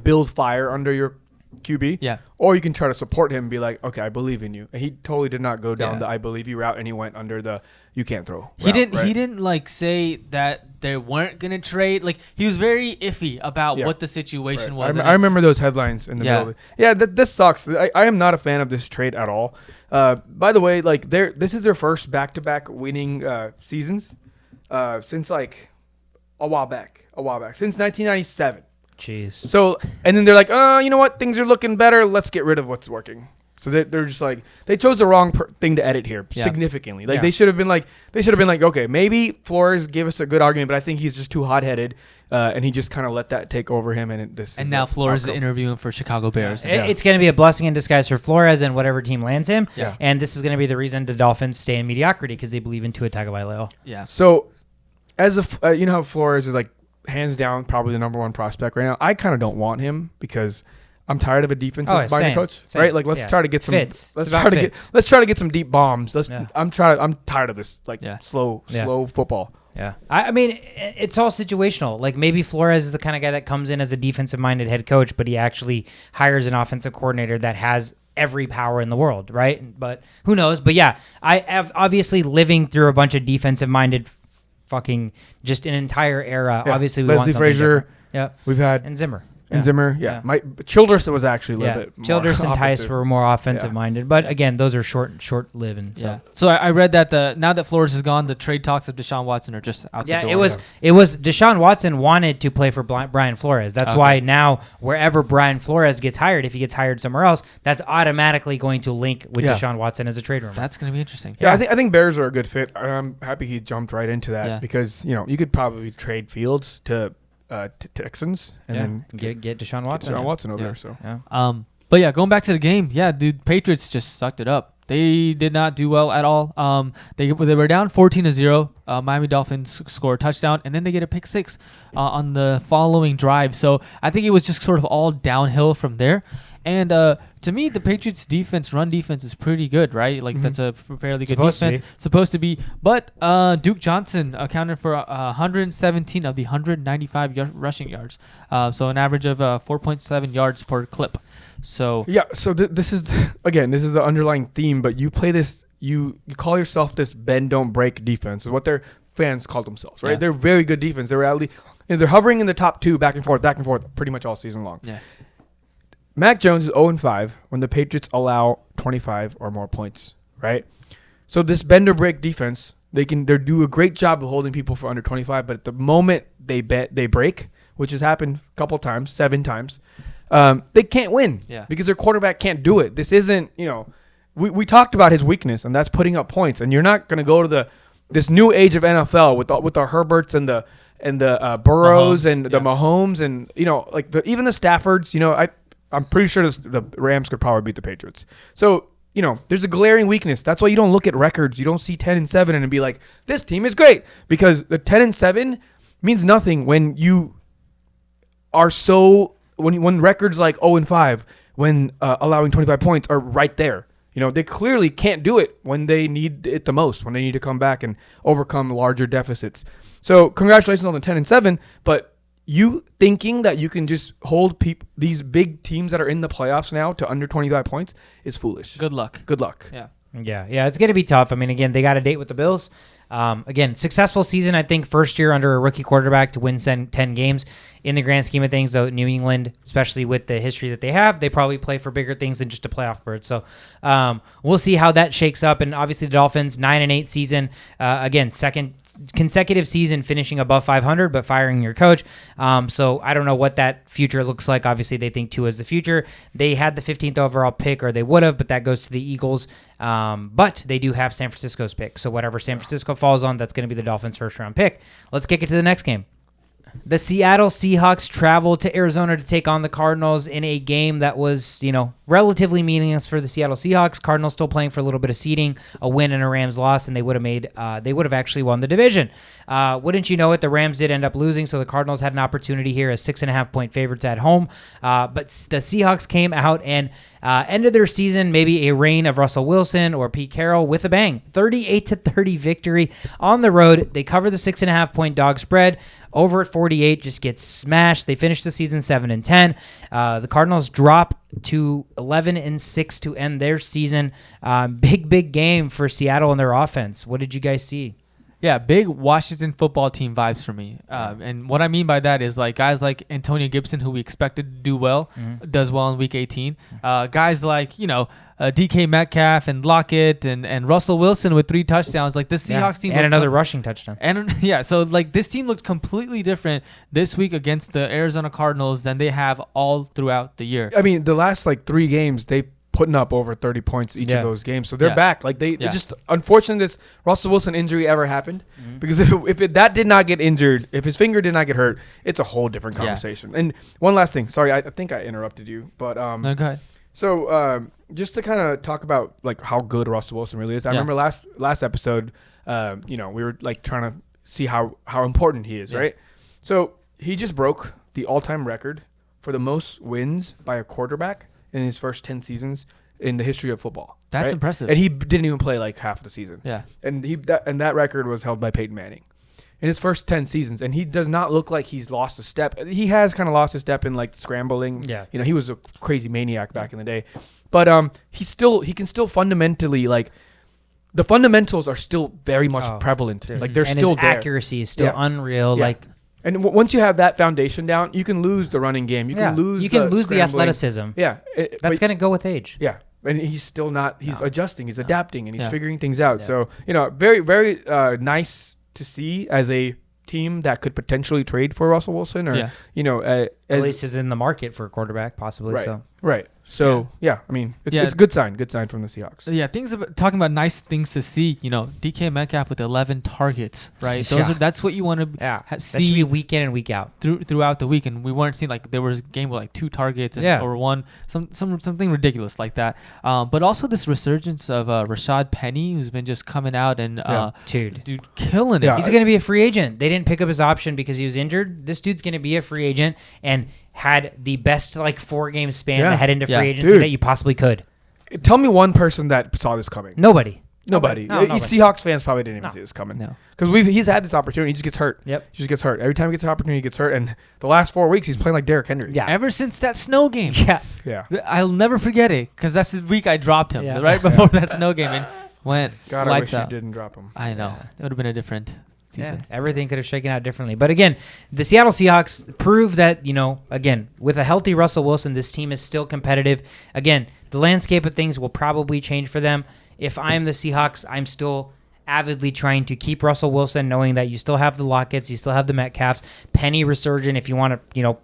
build fire under your QB, or you can try to support him and be like, okay, I believe in you. And he totally did not go down the I believe you route, and he went under the you can't throw route,
he didn't
right?
He didn't like say that they weren't gonna trade. Like, he was very iffy about what the situation was.
I remember those headlines in the middle. This sucks. I am not a fan of this trade at all. By the way, like this is their first back-to-back winning seasons since like a while back, since 1997.
Jeez.
So, and then they're like, you know what? Things are looking better. Let's get rid of what's working. So they're just like, they chose the wrong thing to edit here significantly. Like they should have been like, okay, maybe Flores gave us a good argument, but I think he's just too hot-headed, and he just kind of let that take over him. And
now Flores is interviewing for Chicago Bears.
It's going to be a blessing in disguise for Flores and whatever team lands him. Yeah. And this is going to be the reason the Dolphins stay in mediocrity because they believe in Tua Tagovailoa.
Yeah.
So, as you know how Flores is like, hands down, probably the number one prospect right now. I kind of don't want him because I'm tired of a defensive-minded coach, right? Like, let's try to get some. Let's try to get some deep bombs. I'm tired of this slow football.
Yeah, I mean, it's all situational. Like, maybe Flores is the kind of guy that comes in as a defensive-minded head coach, but he actually hires an offensive coordinator that has every power in the world, right? But who knows? But yeah, I have obviously living through a bunch of defensive-minded. Fucking just an entire era. Yeah. Obviously, we
Leslie
want
Frazier.
Yeah,
we've had
and Zimmer.
Zimmer. Yeah. Childress was actually a little bit.
Childress and Tice were more offensive minded, but again, those are short living. So.
Yeah. So I read that now that Flores is gone, the trade talks of Deshaun Watson are just out the door.
Yeah, it was Deshaun Watson wanted to play for Brian Flores. That's why now wherever Brian Flores gets hired, if he gets hired somewhere else, that's automatically going to link with Deshaun Watson as a trade rumor.
That's going to be interesting.
Yeah, I think Bears are a good fit. I'm happy he jumped right into that because you could probably trade Fields to Texans and then
get Deshaun Watson.
Deshaun Watson over there. So
but yeah, going back to the game, dude, Patriots just sucked it up. They did not do well at all. They were down 14-0. Miami Dolphins score a touchdown, and then they get a pick six on the following drive. So I think it was just sort of all downhill from there. And to me, the Patriots' run defense is pretty good, right? Like that's a fairly good defense. Supposed to be. But Duke Johnson accounted for 117 of the 195 rushing yards. So an average of 4.7 yards per clip. So
so this is the underlying theme. But you play this, you call yourself this bend don't break defense. Is what their fans call themselves, right? Yeah. They're very good defense. They're hovering in the top two, back and forth, pretty much all season long.
Yeah.
Mac Jones is 0-5 when the Patriots allow 25 or more points, right? So this bend or break defense, they do a great job of holding people for under 25, but at the moment they break, which has happened a couple times, 7 times, they can't win because their quarterback can't do it. This isn't, we talked about his weakness, and that's putting up points. And you're not going to go to this new age of NFL with the Herberts and the Burrows Mahomes, and the Mahomes and even the Staffords. I'm pretty sure the Rams could probably beat the Patriots. So, there's a glaring weakness. That's why you don't look at records. You don't see 10-7 and be like, this team is great. Because the 10-7 means nothing when you are when records like 0-5, when allowing 25 points are right there. They clearly can't do it when they need it the most, when they need to come back and overcome larger deficits. So, congratulations on the 10-7, but you thinking that you can just hold these big teams that are in the playoffs now to under 25 points is foolish.
Good luck.
Good luck.
Yeah.
Yeah, it's going to be tough. I mean, again, they got a date with the Bills. Again, successful season, I think, first year under a rookie quarterback to win 10 games. In the grand scheme of things, though, New England, especially with the history that they have, they probably play for bigger things than just a playoff berth. So we'll see how that shakes up. And obviously the Dolphins, 9-8 season. Again, second consecutive season finishing above 500, but firing your coach. So I don't know what that future looks like. Obviously, they think Tua is the future. They had the 15th overall pick, or they would have, but that goes to the Eagles. But they do have San Francisco's pick. So whatever San Francisco falls on, that's going to be the Dolphins' first-round pick. Let's kick it to the next game. The Seattle Seahawks traveled to Arizona to take on the Cardinals in a game that was, relatively meaningless for the Seattle Seahawks. Cardinals still playing for a little bit of seeding, a win and a Rams loss, and they would have actually won the division. Wouldn't you know it, the Rams did end up losing, so the Cardinals had an opportunity here as 6.5-point favorites at home. But the Seahawks came out and ended their season, maybe a reign of Russell Wilson or Pete Carroll, with a bang. 38-30 victory on the road. They cover the 6.5-point dog spread. Over at 48, just gets smashed. They finished the season 7-10. The Cardinals drop to 11-6 to end their season. Big game for Seattle and their offense. What did you guys see?
Yeah, big Washington football team vibes for me. And what I mean by that is like guys like Antonio Gibson, who we expected to do well, does well in Week 18. Guys like, DK Metcalf and Lockett and Russell Wilson with 3 touchdowns. Like this Seahawks team.
And another rushing touchdown.
And so like this team looks completely different this week against the Arizona Cardinals than they have all throughout the year.
I mean, the last 3 games, they putting up over 30 points each of those games. So they're back. Like they just, unfortunately, this Russell Wilson injury ever happened, because that did not get injured, if his finger did not get hurt, it's a whole different conversation. And one last thing. Sorry, I think I interrupted you, but
no, go ahead.
So just to kind of talk about how good Russell Wilson really is. I remember last episode, we were trying to see how important he is, right? So he just broke the all-time record for the most wins by a quarterback in his first 10 seasons in the history of football.
That's impressive.
And he didn't even play half of the season.
Yeah.
And that record was held by Peyton Manning in his first 10 seasons. And he does not look like he's lost a step. He has kind of lost a step in scrambling.
Yeah.
He was a crazy maniac back in the day. But he can still fundamentally the fundamentals are still very much prevalent.
Dude.
They're
and
still
his
there.
accuracy is still unreal.
Yeah. And once you have that foundation down, you can lose the running game. You can lose
the athleticism.
Yeah.
That's going to go with age.
Yeah. And he's still not, he's adjusting, he's adapting, and he's figuring things out. Yeah. So, very, very nice to see as a team that could potentially trade for Russell Wilson, or,
at least is in the market for a quarterback, possibly.
Right.
So.
Right. So, I mean, it's a good sign from the Seahawks.
Yeah, talking about nice things to see, DK Metcalf with 11 targets, right? That's what you want to see.
That should be week in and week out.
Throughout the week, and we weren't seeing there was a game with 2 targets or one, something ridiculous like that. But also this resurgence of Rashad Penny, who's been just coming out and dude, killing it.
Yeah. He's going to be a free agent. They didn't pick up his option because he was injured. This dude's going to be a free agent and had the best 4-game span to head into free agency that you possibly could.
Tell me one person that saw this coming.
Nobody.
Nobody. Seahawks fans probably didn't even see this coming. No. Because he's had this opportunity. He just gets hurt.
Yep.
He just gets hurt. Every time he gets an opportunity, he gets hurt. And the last 4 weeks, he's playing like Derrick Henry.
Yeah. Ever since that snow game.
Yeah.
I'll never forget it, because that's the week I dropped him, right before that snow game. And went
God,
lights
I wish
out.
you didn't drop him.
I know. It would have been a different season.
Yeah, everything could have shaken out differently. But again, the Seattle Seahawks prove that, again, with a healthy Russell Wilson, this team is still competitive. Again, the landscape of things will probably change for them. If I'm the Seahawks, I'm still avidly trying to keep Russell Wilson, knowing that you still have the Locketts, you still have the Metcalfs, Penny resurgent if you want to,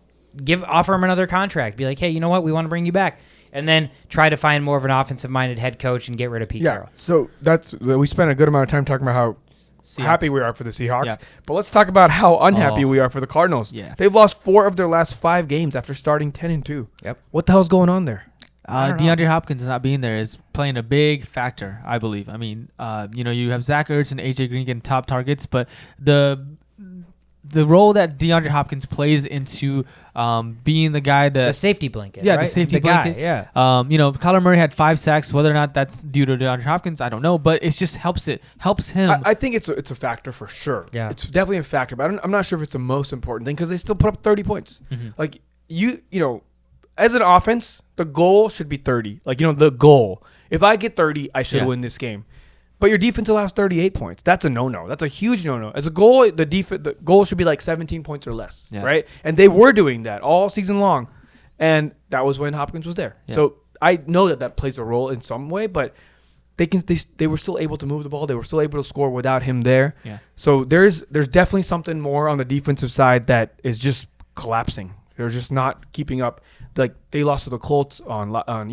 offer him another contract. Be like, hey, you know what? We want to bring you back. And then try to find more of an offensive-minded head coach and get rid of Pete Carroll.
So we spent a good amount of time talking about how happy we are for the Seahawks, but let's talk about how unhappy we are for the Cardinals.
Yeah.
They've lost 4 of their last 5 games after starting 10-2.
Yep.
What the hell's going on there?
DeAndre Hopkins not being there is playing a big factor, I believe. I mean, you have Zach Ertz and AJ Green getting top targets, but the role that DeAndre Hopkins plays into being the guy that...
The safety blanket,
right?
The
safety blanket.
Guy,
Kyler Murray had 5 sacks. Whether or not that's due to DeAndre Hopkins, I don't know. But it just helps him.
I think it's a factor for sure.
Yeah.
It's definitely a factor, but I'm not sure if it's the most important thing, because they still put up 30 points. Mm-hmm. As an offense, the goal should be 30. The goal. If I get 30, I should win this game. but your defense allows 38 points. That's a no-no. That's a huge no-no. As a goal, the goal should be like 17 points or less, right? And they were doing that all season long, and that was when Hopkins was there. Yeah. So I know that plays a role in some way, but they were still able to move the ball. They were still able to score without him there. Yeah. So there's definitely something more on the defensive side that is just collapsing. They're just not keeping up. Like they lost to the Colts on primetime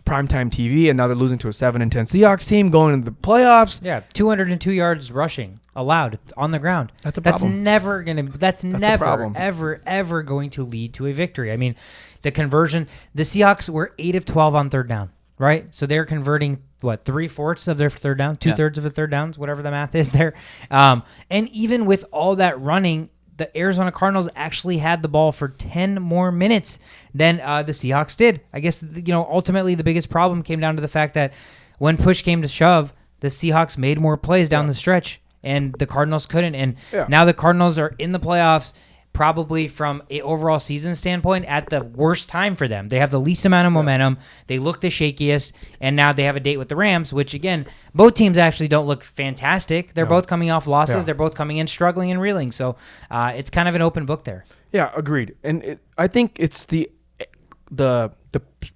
TV, and now they're losing to a 7-10 Seahawks team going into the playoffs.
Yeah, 202 yards rushing allowed on the ground.
That's a problem.
That's never ever going to lead to a victory. I mean, the conversion. The Seahawks were 8 of 12 on third down. Right, so they're converting what 3/4 of their third down, 2/3 of the third downs, whatever the math is there. And even with all that running, the Arizona Cardinals actually had the ball for 10 more minutes than the Seahawks did. I guess ultimately the biggest problem came down to the fact that when push came to shove, the Seahawks made more plays down the stretch, and the Cardinals couldn't. And now the Cardinals are in the playoffs. Probably from an overall season standpoint, at the worst time for them. They have the least amount of momentum. They look the shakiest, and now they have a date with the Rams, which, again, both teams actually don't look fantastic. They're both coming off losses. Yeah. They're both coming in struggling and reeling. So it's kind of an open book there.
Yeah, agreed. And I think it's the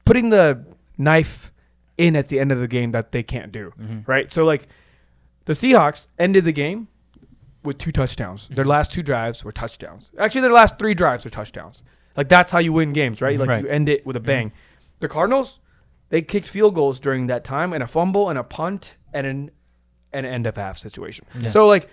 putting the knife in at the end of the game that they can't do, right? So, like, the Seahawks ended the game with 2 touchdowns. Their last 2 drives were touchdowns. Actually, their last 3 drives were touchdowns. Like, that's how you win games, right? Like, you end it with a bang. The Cardinals, they kicked field goals during that time, and a fumble and a punt and an end of half situation. Yeah. So, like,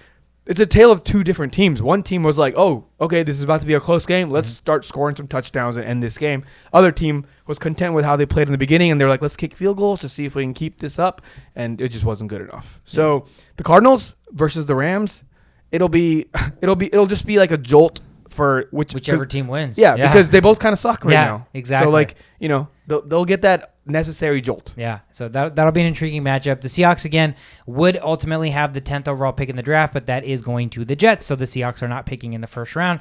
it's a tale of 2 different teams. One team was like, oh, okay, this is about to be a close game. Let's start scoring some touchdowns and end this game. Other team was content with how they played in the beginning, and they're like, let's kick field goals to see if we can keep this up, and it just wasn't good enough. So, the Cardinals versus the Rams, it'll just be like a jolt for
whichever team wins.
Yeah, because they both kind of suck right now.
Exactly.
So like, they'll get that necessary jolt.
Yeah. So that'll be an intriguing matchup. The Seahawks again would ultimately have the 10th overall pick in the draft, but that is going to the Jets. So the Seahawks are not picking in the first round.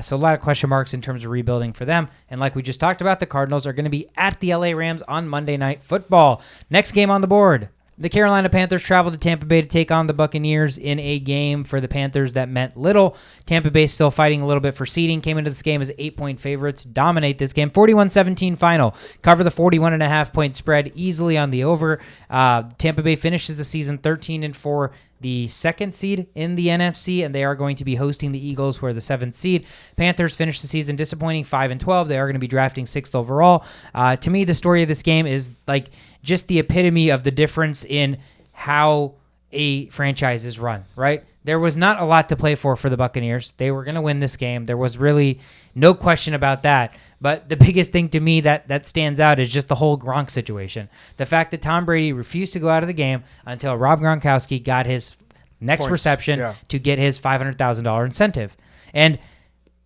So a lot of question marks in terms of rebuilding for them. And like we just talked about, the Cardinals are going to be at the LA Rams on Monday Night Football. Next game on the board. The Carolina Panthers traveled to Tampa Bay to take on the Buccaneers in a game for the Panthers that meant little. Tampa Bay still fighting a little bit for seeding. Came into this game as 8-point favorites. Dominate this game. 41-17 final. Cover the 41.5-point spread easily on the over. Tampa Bay finishes the season 13-4. The 2nd seed in the NFC, and they are going to be hosting the Eagles, who are the 7th seed. Panthers finished the season disappointing, 5-12. They are going to be drafting 6th overall. To me, the story of this game is like just the epitome of the difference in how a franchise is run, right? There was not a lot to play for the Buccaneers. They were going to win this game. There was really no question about that. But the biggest thing to me that stands out is just the whole Gronk situation. The fact that Tom Brady refused to go out of the game until Rob Gronkowski got his next reception to get his $500,000 incentive. And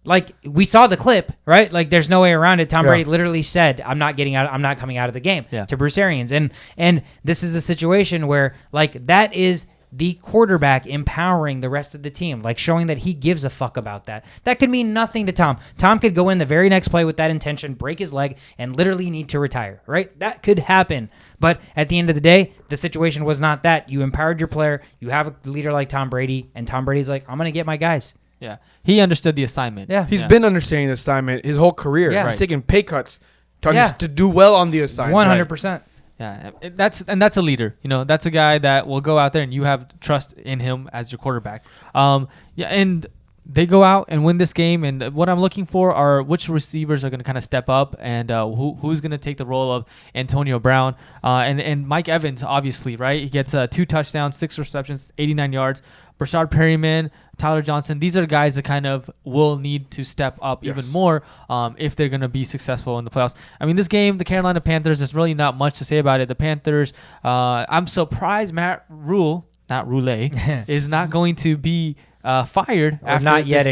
like we saw the clip, right? Like there's no way around it. Tom Brady literally said, I'm not coming out of the game to Bruce Arians. And this is a situation where like that is the quarterback empowering the rest of the team, like showing that he gives a fuck about that. That could mean nothing to Tom. Tom could go in the very next play with that intention, break his leg, and literally need to retire, right? That could happen. But at the end of the day, the situation was not that. You empowered your player. You have a leader like Tom Brady, and Tom Brady's like, I'm going to get my guys.
Yeah. He understood the assignment.
Yeah. He's been understanding the assignment his whole career. Yeah. He's taking pay cuts to do well on the assignment.
100%.
Right. Yeah, that's a leader. That's a guy that will go out there and you have trust in him as your quarterback. And they go out and win this game. And what I'm looking for are which receivers are going to kind of step up and who's going to take the role of Antonio Brown and Mike Evans. Obviously, right? He gets 2 touchdowns, 6 receptions, 89 yards. Brashad Perryman, Tyler Johnson, these are guys that kind of will need to step up even more if they're going to be successful in the playoffs. I mean, this game, the Carolina Panthers, there's really not much to say about it. The Panthers, I'm surprised Matt Rule, not Roulette, is not going to be fired.
Not yet.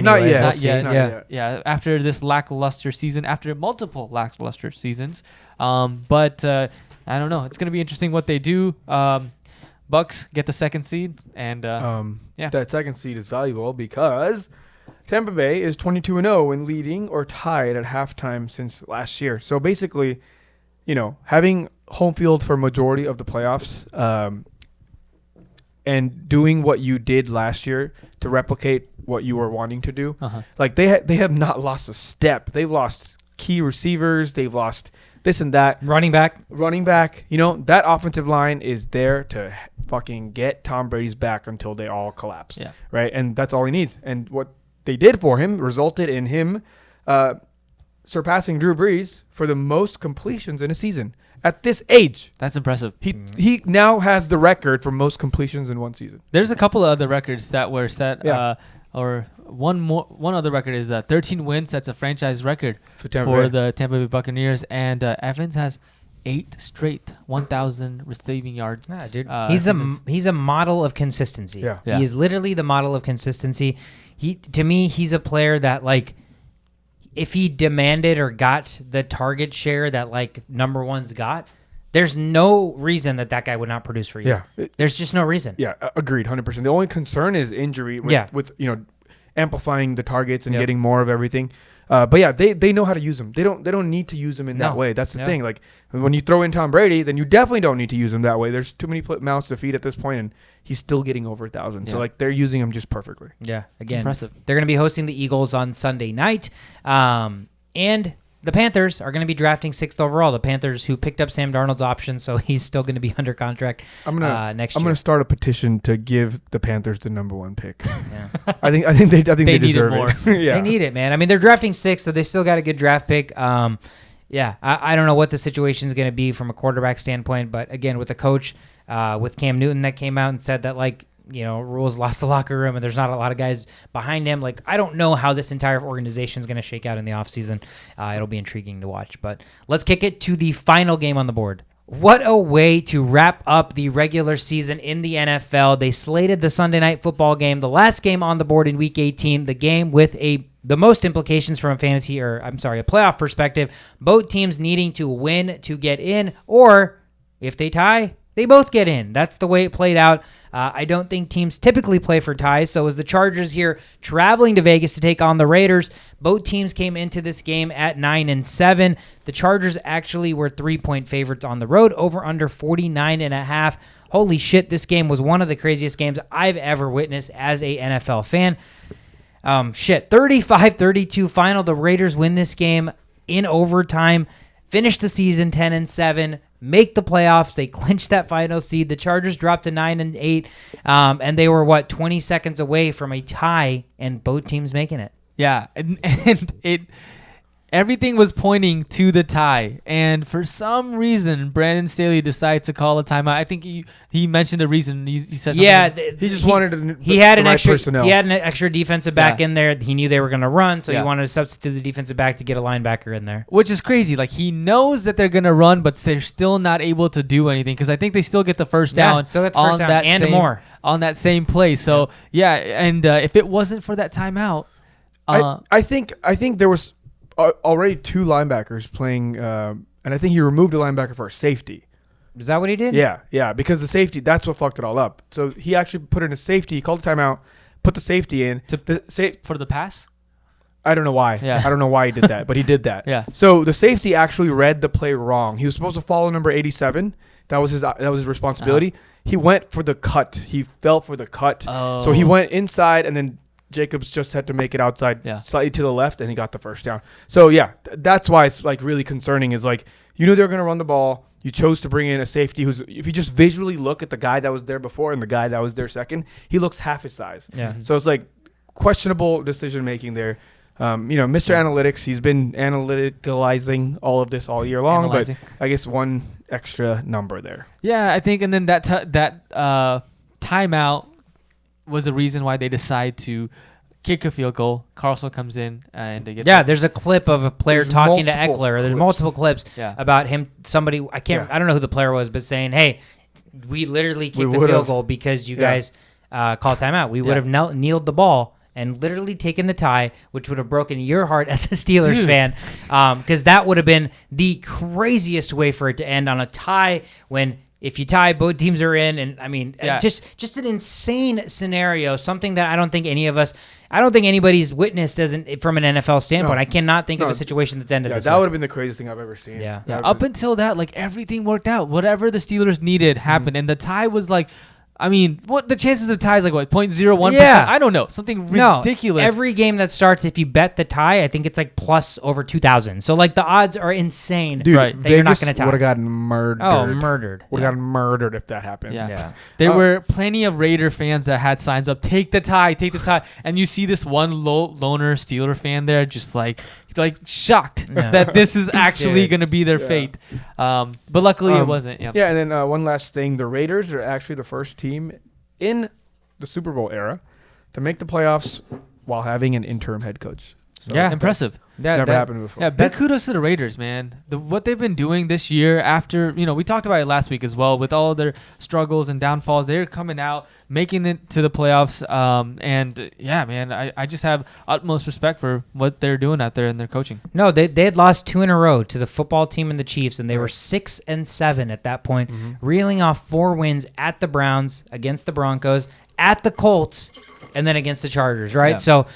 After this lackluster season, after multiple lackluster seasons. But I don't know. It's going to be interesting what they do. Bucks get the 2nd seed, and
that 2nd seed is valuable because Tampa Bay is 22-0 when leading or tied at halftime since last year. So basically, having home field for majority of the playoffs and doing what you did last year to replicate what you were wanting to do.
Uh-huh.
Like they have not lost a step. They've lost key receivers. They've lost this and that.
Running back.
You know, that offensive line is there to fucking get Tom Brady's back until they all collapse.
Yeah.
Right? And that's all he needs. And what they did for him resulted in him surpassing Drew Brees for the most completions in a season at this age.
That's impressive.
He now has the record for most completions in one season.
There's a couple of other records that were set.
Yeah.
Or one other record is 13 wins. That's a franchise record
For
the Tampa Bay Buccaneers. And Evans has 8 straight 1,000 receiving yards.
Yeah, dude.
Seasons.
He's a model of consistency.
Yeah.
Yeah.
He is literally the model of consistency. To me, he's a player that, like, if he demanded or got the target share that, like, number one's got, there's no reason that guy would not produce for you.
Yeah.
There's just no reason.
Yeah, agreed, 100%. The only concern is injury with you know, amplifying the targets and getting more of everything. But yeah, they know how to use them. They don't need to use them in that way. That's the thing. Like, when you throw in Tom Brady, then you definitely don't need to use him that way. There's too many mouths to feed at this point, and he's still getting over 1,000. So like, they're using him just perfectly.
Yeah, again,
impressive.
They're going to be hosting the Eagles on Sunday night, and the Panthers are going to be drafting 6th overall. The Panthers, who picked up Sam Darnold's option, so he's still going to be under contract next year.
I'm gonna start a petition to give the Panthers the number 1 pick.
Yeah.
I think they deserve
need it
it. Yeah.
They need it, man. I mean, they're drafting 6th, so they still got a good draft pick. Yeah, I don't know what the situation is going to be from a quarterback standpoint, but again, with the coach, with Cam Newton that came out and said that, like, you know, Rules lost the locker room and there's not a lot of guys behind him. Like, I don't know how this entire organization is going to shake out in the offseason. It'll be intriguing to watch. But let's kick it to the final game on the board. What a way to wrap up the regular season in the NFL. They slated the Sunday night football game, the last game on the board in Week 18, the game with the most implications from a playoff perspective. Both teams needing to win to get in, or if they tie, they both get in. That's the way it played out. I don't think teams typically play for ties. So as the Chargers here traveling to Vegas to take on the Raiders, both teams came into this game at 9-7. The Chargers actually were 3-point favorites on the road, over under 49.5. Holy shit, this game was one of the craziest games I've ever witnessed as a NFL fan. 35-32 final. The Raiders win this game in overtime, finish the season 10-7. Make the playoffs. They clinched that final seed. The Chargers dropped to 9-8, and they were 20 seconds away from a tie, and both teams making it.
Yeah, and everything was pointing to the tie, and for some reason, Brandon Staley decided to call a timeout. I think he mentioned a reason. You said something.
Yeah, he just wanted
he had an extra
personnel.
He had an extra defensive back in there. He knew they were going to run, so he
Yeah.
wanted to substitute the defensive back to get a linebacker in there.
Which is crazy. Like, he knows that they're going to run, but they're still not able to do anything because I think they still get the first down.
So that's first down and more
on that same play. So and if it wasn't for that timeout,
I think there was already 2 linebackers playing, and I think he removed a linebacker for a safety.
Is that what he did?
Yeah, because the safety, that's what fucked it all up. So he actually put in a safety, he called a timeout, put the safety in.
For the pass?
I don't know why.
Yeah.
I don't know why he did that, but he did that.
Yeah.
So the safety actually read the play wrong. He was supposed to follow number 87. That was his responsibility. He went for the cut. He fell for the cut.
Oh.
So he went inside, and then Jacobs just had to make it outside slightly to the left, and he got the first down. So, that's why it's, like, really concerning is, like, you knew they were going to run the ball. You chose to bring in a safety who's, if you just visually look at the guy that was there before and the guy that was there second, he looks half his size.
Yeah.
So it's, like, questionable decision-making there. Mr. Analytics, he's been analyticalizing all of this all year long, but I guess one extra number there.
Yeah, I think, and then that timeout was the reason why they decide to kick a field goal. Carlson comes in and they get.
Yeah, there's a clip of a player talking to
multiple
Eckler. There's
clips.
multiple clips
Yeah.
about him. Somebody I don't know who the player was, but saying, "Hey, we literally kicked the field goal because you guys called timeout. We would have kneeled the ball and literally taken the tie, which would have broken your heart as a Steelers fan, because that would have been the craziest way for it to end on a tie when." If you tie, both teams are in, and I mean, just an insane scenario. Something that I don't think anybody's witnessed from an NFL standpoint.
No.
I cannot think of a situation that's ended this
that
way.
would have been the craziest thing I've ever seen.
Yeah.
Up until that, like, everything worked out. Whatever the Steelers needed happened, and the tie was like I mean, what the chances of ties like what 0.01%?
Yeah.
I don't know, something ridiculous.
No, every game that starts, if you bet the tie, I think it's like plus over 2,000. So like the odds are insane.
Dude,
Right.
That
Vegas
you're not going to tie.
would have gotten murdered.
Oh, murdered.
Would have gotten murdered if that happened.
Yeah. There were plenty of Raider fans that had signs up, take the tie, and you see this one loner Steeler fan there, just like shocked that this is actually going to be their fate. But luckily it wasn't. Yeah.
Yeah, and then one last thing: the Raiders are actually the first team in the Super Bowl era to make the playoffs while having an interim head coach. So
Yeah.
Impressive.
It's never happened before.
Yeah, big kudos to the Raiders, man. What they've been doing this year after, we talked about it last week as well, with all their struggles and downfalls, they're coming out, making it to the playoffs. And yeah, man, I just have utmost respect for what they're doing out there in their coaching.
No, they had lost 2 in a row to the football team and the Chiefs, and they were 6-7 at that point, reeling off 4 wins at the Browns, against the Broncos, at the Colts, and then against the Chargers, right?
Yeah.
So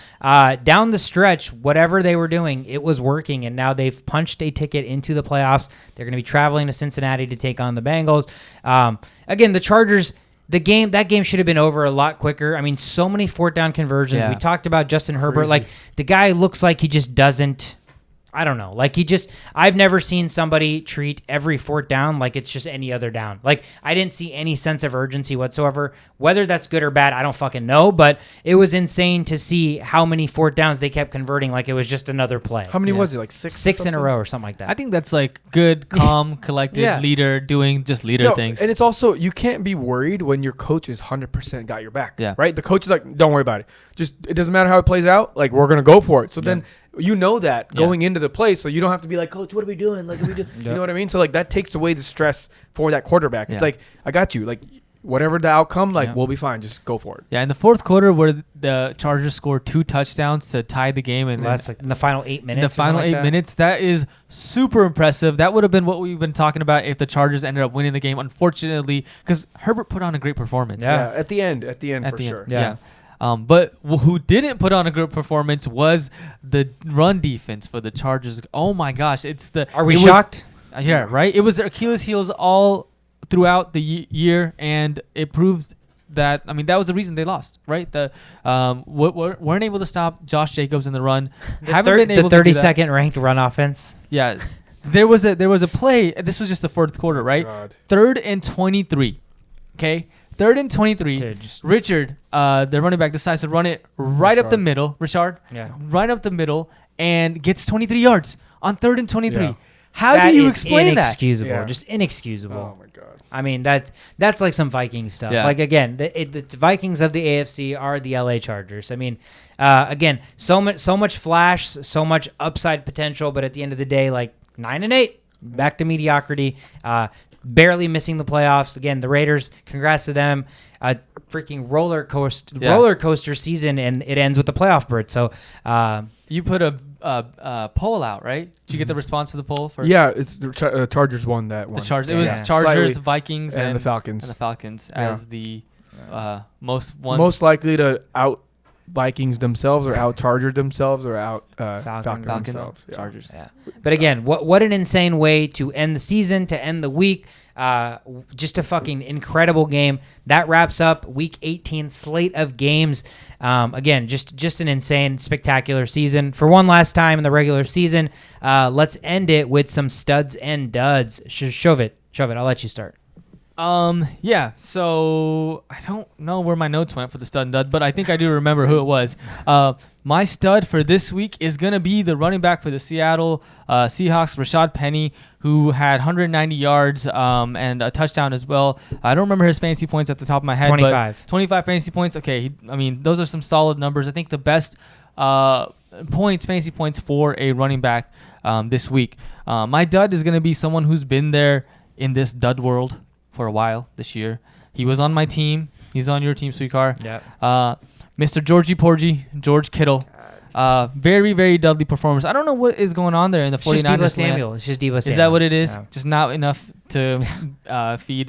down the stretch, whatever they were doing, it was working, and now they've punched a ticket into the playoffs. They're going to be traveling to Cincinnati to take on the Bengals. Again, the Chargers, that game should have been over a lot quicker. I mean, so many 4th down conversions.
Yeah.
We talked about Justin Herbert.
Crazy.
Like, the guy looks like he just doesn't. I don't know. Like, I've never seen somebody treat every 4th down like it's just any other down. Like, I didn't see any sense of urgency whatsoever. Whether that's good or bad, I don't fucking know, but it was insane to see how many 4th downs they kept converting like it was just another play.
How many was it? Like 6?
6 in a row or something like that.
I think that's like good, calm, collected
Yeah.
leader doing just leader things.
And it's also, you can't be worried when your coach is 100% got your back.
Yeah.
Right? The coach is like, don't worry about it. Just, it doesn't matter how it plays out. Like, we're going to go for it. So then you know that going into the play, so you don't have to be like, Coach, what are we doing? Like, you know what I mean? So, like, that takes away the stress for that quarterback. It's like, I got you. Like, whatever the outcome, like, we'll be fine. Just go for it.
Yeah, in the 4th quarter where the Chargers scored 2 touchdowns to tie the game, and
That's like in the final 8 minutes.
in the final 8 minutes, that is super impressive. That would have been what we've been talking about if the Chargers ended up winning the game. Unfortunately, because Herbert put on a great performance.
Yeah.
At the end, for sure.
Yeah. But who didn't put on a good performance was the run defense for the Chargers. Oh my gosh,
Are we shocked?
Yeah, right. It was their Achilles heels all throughout the year, and it proved that. I mean, that was the reason they lost, right? Weren't able to stop Josh Jacobs in the run.
The 32nd ranked run offense.
Yeah, there was a play. This was just the 4th quarter, right?
God.
3rd and 23. Okay. 3rd and 23.
Dude,
Richard, the running back, decides to run it right up the middle. Richard,
Yeah.
right up the middle, and gets 23 yards on 3rd and 23.
Yeah.
How
That
do you
is
explain that?
inexcusable.
Yeah.
Just inexcusable.
Oh, my God.
I mean, that's like some Viking stuff.
Yeah.
Like, again, the Vikings of the AFC are the LA Chargers. I mean, again, so much flash, so much upside potential, but at the end of the day, like 9-8, back to mediocrity. Barely missing the playoffs. Again, the Raiders, congrats to them. Freaking roller coaster season, and it ends with the playoff berth. So,
You put a poll out, right? Did you get the response for the poll?
Yeah, it's the Chargers won that one.
The Chargers. It was
Yeah.
Chargers,
Slightly.
Vikings,
And the Falcons.
as the most ones.
Most likely to out Vikings themselves, or out Chargers themselves, or out
Falcons
themselves. Yeah.
Chargers.
yeah. But again, what an insane way to end the season, to end the week. Just a fucking incredible game. That wraps up Week 18 slate of games. Again, just an insane, spectacular season. For one last time in the regular season, let's end it with some studs and duds. Shove it. I'll let you start.
Yeah, so I don't know where my notes went for the stud and dud, but I think I do remember who it was. My stud for this week is going to be the running back for the Seattle Seahawks, Rashad Penny, who had 190 yards and a touchdown as well. I don't remember his fantasy points at the top of my head.
25.
But 25 fantasy points. Okay, those are some solid numbers. I think the best fantasy points for a running back this week. My dud is going to be someone who's been there in this dud world for a while this year. He was on my team. He's on your team, Sweetcar.
Yeah.
Mr. George Kittle. Very, very dudley performance. I don't know what is going on there in the 49ers.
It's just Deebo
land.
Samuel. It's just Deebo Samuel.
Is that what it is?
Yeah.
Just not enough to feed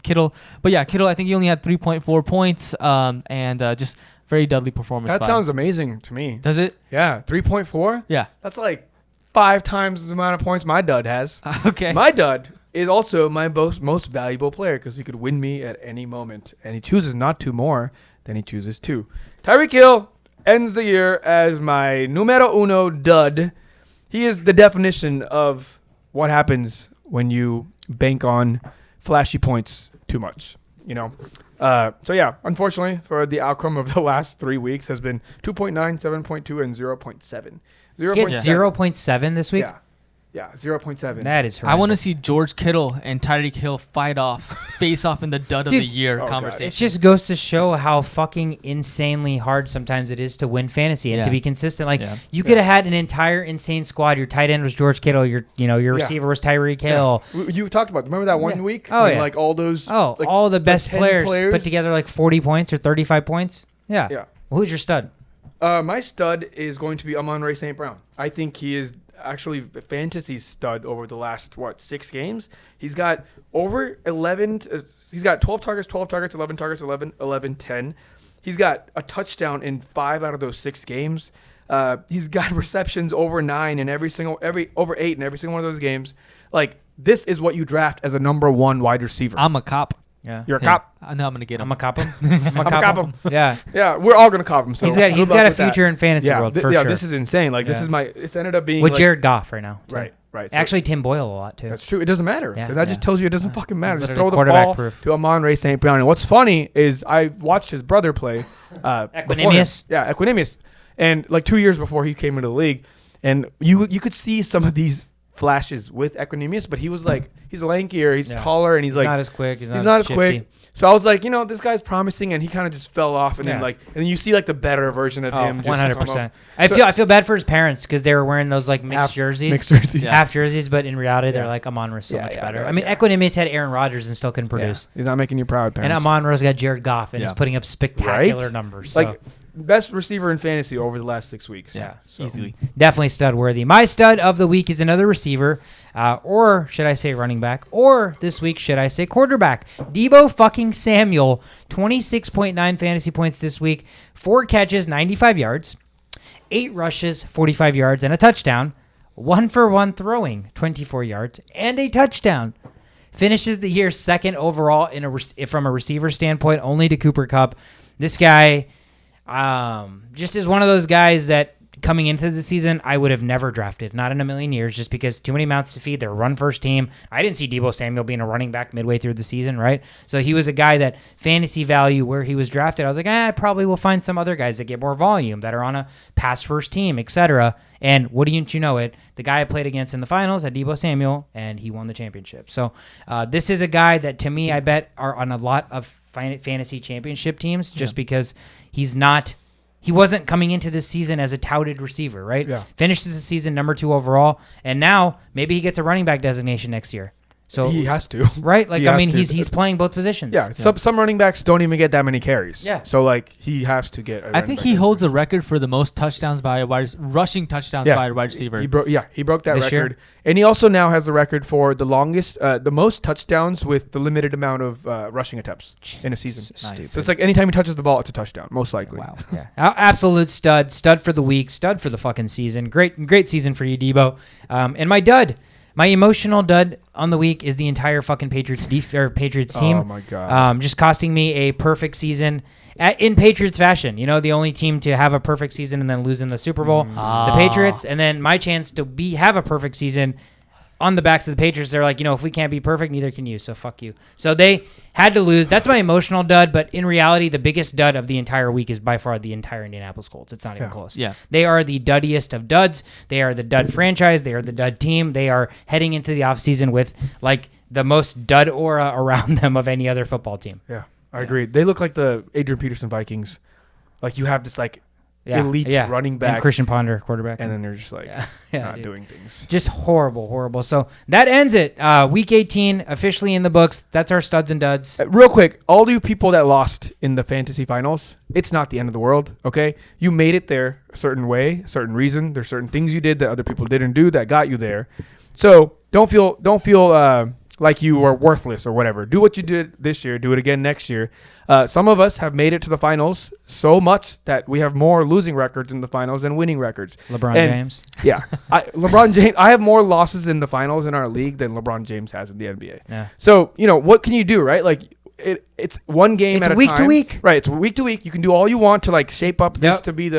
Kittle. But yeah, Kittle, I think he only had 3.4 points and just very dudley performance.
That sounds amazing to me.
Does it?
Yeah, 3.4.
Yeah.
That's like 5 times the amount of points my dud has.
Okay.
My dud is also my most valuable player because he could win me at any moment. And he chooses not to more than he chooses to. Tyreek Hill ends the year as my numero uno dud. He is the definition of what happens when you bank on flashy points too much, you know. So yeah, unfortunately for the outcome of the last 3 weeks has been 2.9, 7.2, and 0.7.
0.7 this week?
Yeah, 0.7.
That is horrendous.
I want to see George Kittle and Tyreek Hill face off in the dud of the year conversation.
It just goes to show how fucking insanely hard sometimes it is to win fantasy and to be consistent. Like you could have had an entire insane squad. Your tight end was George Kittle. Your receiver was Tyreek Hill.
You talked about. Remember that one week?
Oh yeah.
Like all those.
Oh, like all the best players put together like 40 points or 35 points. Yeah. Yeah. Well, who's your stud?
My stud is going to be Amon-Ra St. Brown. I think he is actually a fantasy stud over the last 6 games. He's got over 11 he's got 12 targets, 11 targets, 11 10. He's got a touchdown in 5 out of those 6 games. He's got receptions over 9 in over 8 in every single one of those games. Like, this is what you draft as a number 1 wide receiver.
I'm a cop.
Yeah.
You're a cop.
I know I'm going to get him.
I'm a cop him.
I'm a cop him.
Yeah.
Yeah, we're all going to cop him. So
he's got a future in fantasy world for sure.
This is insane. Like, this is it's ended up being
with
like,
Jared Goff right now. Too.
Right. So
actually, Tim Boyle a lot too.
That's true. It doesn't matter.
Yeah,
that just tells you it doesn't fucking matter. Just throw the ball to Amon-Ra St. Brown. And what's funny is I watched his brother play.
Equanimous.
Equanimous. And like 2 years before he came into the league, and you could see some of these flashes with Equanimous, but he was like, he's lankier, he's taller, and he's like
not as quick. He's
not as quick. So I was like, this guy's promising, and he kind of just fell off, and then you see like the better version of him.
100%. I feel bad for his parents because they were wearing those like mixed jerseys, half jerseys, but in reality they're like Amon-Ra's so much better. I mean, Equanimous had Aaron Rodgers and still couldn't produce.
He's not making you proud, parents.
And Amon-Ra's got Jared Goff and is putting up spectacular numbers. So.
Like best receiver in fantasy over the last 6 weeks.
Yeah, easily. Definitely stud worthy. My stud of the week is another receiver, or should I say running back, or this week should I say quarterback. Deebo fucking Samuel, 26.9 fantasy points this week, 4 catches, 95 yards, 8 rushes, 45 yards, and a touchdown. 1 for 1 throwing, 24 yards, and a touchdown. Finishes the year second overall from a receiver standpoint, only to Cooper Kupp. This guy just is one of those guys that coming into the season I would have never drafted, not in a million years, just because too many mouths to feed. They're a run-first team. I didn't see Deebo Samuel being a running back midway through the season, right? So he was a guy that fantasy value where he was drafted, I was like, I probably will find some other guys that get more volume, that are on a pass-first team, etc. And wouldn't you know it, the guy I played against in the finals had Deebo Samuel, and he won the championship. So this is a guy that, to me, I bet are on a lot of fantasy championship teams just because he wasn't coming into this season as a touted receiver, right? Yeah. Finishes the season number 2 overall, and now maybe he gets a running back designation next year. So
he has to,
right? Like, I mean, he's playing both positions.
Yeah. Some running backs don't even get that many carries.
Yeah.
So like he has to get.
I think he holds a record for the most touchdowns by a rushing touchdowns by a wide receiver.
He broke that
this
record,
year?
And he also now has the record for the most touchdowns with the limited amount of rushing attempts in a season.
Nice.
So it's like anytime he touches the ball, it's a touchdown, most likely.
Wow. Yeah. Absolute stud for the week, stud for the fucking season. Great season for you, Deebo. And my dud. My emotional dud on the week is the entire fucking Patriots team.
Oh my god!
Just costing me a perfect season in Patriots fashion. The only team to have a perfect season and then lose in the Super Bowl, the Patriots, and then my chance to have a perfect season on the backs of the Patriots. They're like, if we can't be perfect, neither can you. So fuck you. So they had to lose. That's my emotional dud. But in reality, the biggest dud of the entire week is by far the entire Indianapolis Colts. It's not even close.
Yeah.
They are the duddiest of duds. They are the dud franchise. They are the dud team. They are heading into the offseason with like the most dud aura around them of any other football team.
Yeah, I agree. They look like the Adrian Peterson Vikings. Like you have this like elite running back.
And Christian Ponder, quarterback.
And then they're just like not doing things.
Just horrible. So that ends it. Week 18 officially in the books. That's our studs and duds.
Real quick, all you people that lost in the fantasy finals, it's not the end of the world, okay? You made it there a certain way, a certain reason. There's certain things you did that other people didn't do that got you there. So don't feel like you are worthless or whatever. Do what you did this year. Do it again next year. Some of us have made it to the finals so much that we have more losing records in the finals than winning records.
LeBron James.
Yeah. LeBron James. I have more losses in the finals in our league than LeBron James has in the NBA.
Yeah.
So, what can you do, right? Like, it's one game
It's
at a
week
time.
to week.
Right. It's week to week. You can do all you want to, like, shape up this to be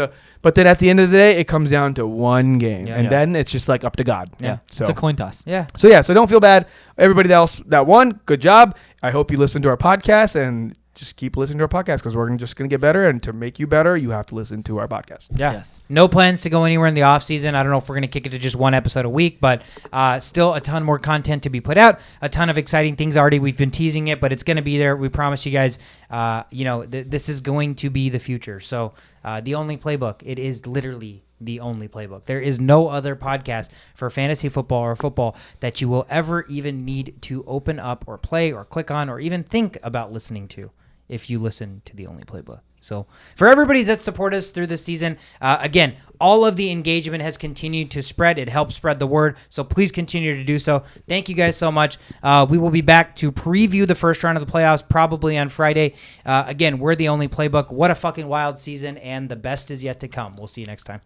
but then at the end of the day, it comes down to one game.
Yeah.
And then it's just, like, up to God.
Yeah.
So
It's a coin toss.
Yeah.
So don't feel bad. Everybody else that won, good job. I hope you listen to our podcast and just keep listening to our podcast because we're just going to get better. And to make you better, you have to listen to our podcast.
Yeah.
Yes.
No plans to go anywhere in the off season. I don't know if we're going to kick it to just one episode a week, but still a ton more content to be put out. A ton of exciting things already. We've been teasing it, but it's going to be there. We promise you guys, this is going to be the future. So the only playbook, it is literally the only playbook. There is no other podcast for fantasy football or football that you will ever even need to open up or play or click on or even think about listening to if you listen to the only playbook. So for everybody that supported us through this season, again, all of the engagement has continued to spread. It helps spread the word. So please continue to do so. Thank you guys so much. We will be back to preview the first round of the playoffs probably on Friday. Again, we're the only playbook. What a fucking wild season, and the best is yet to come. We'll see you next time.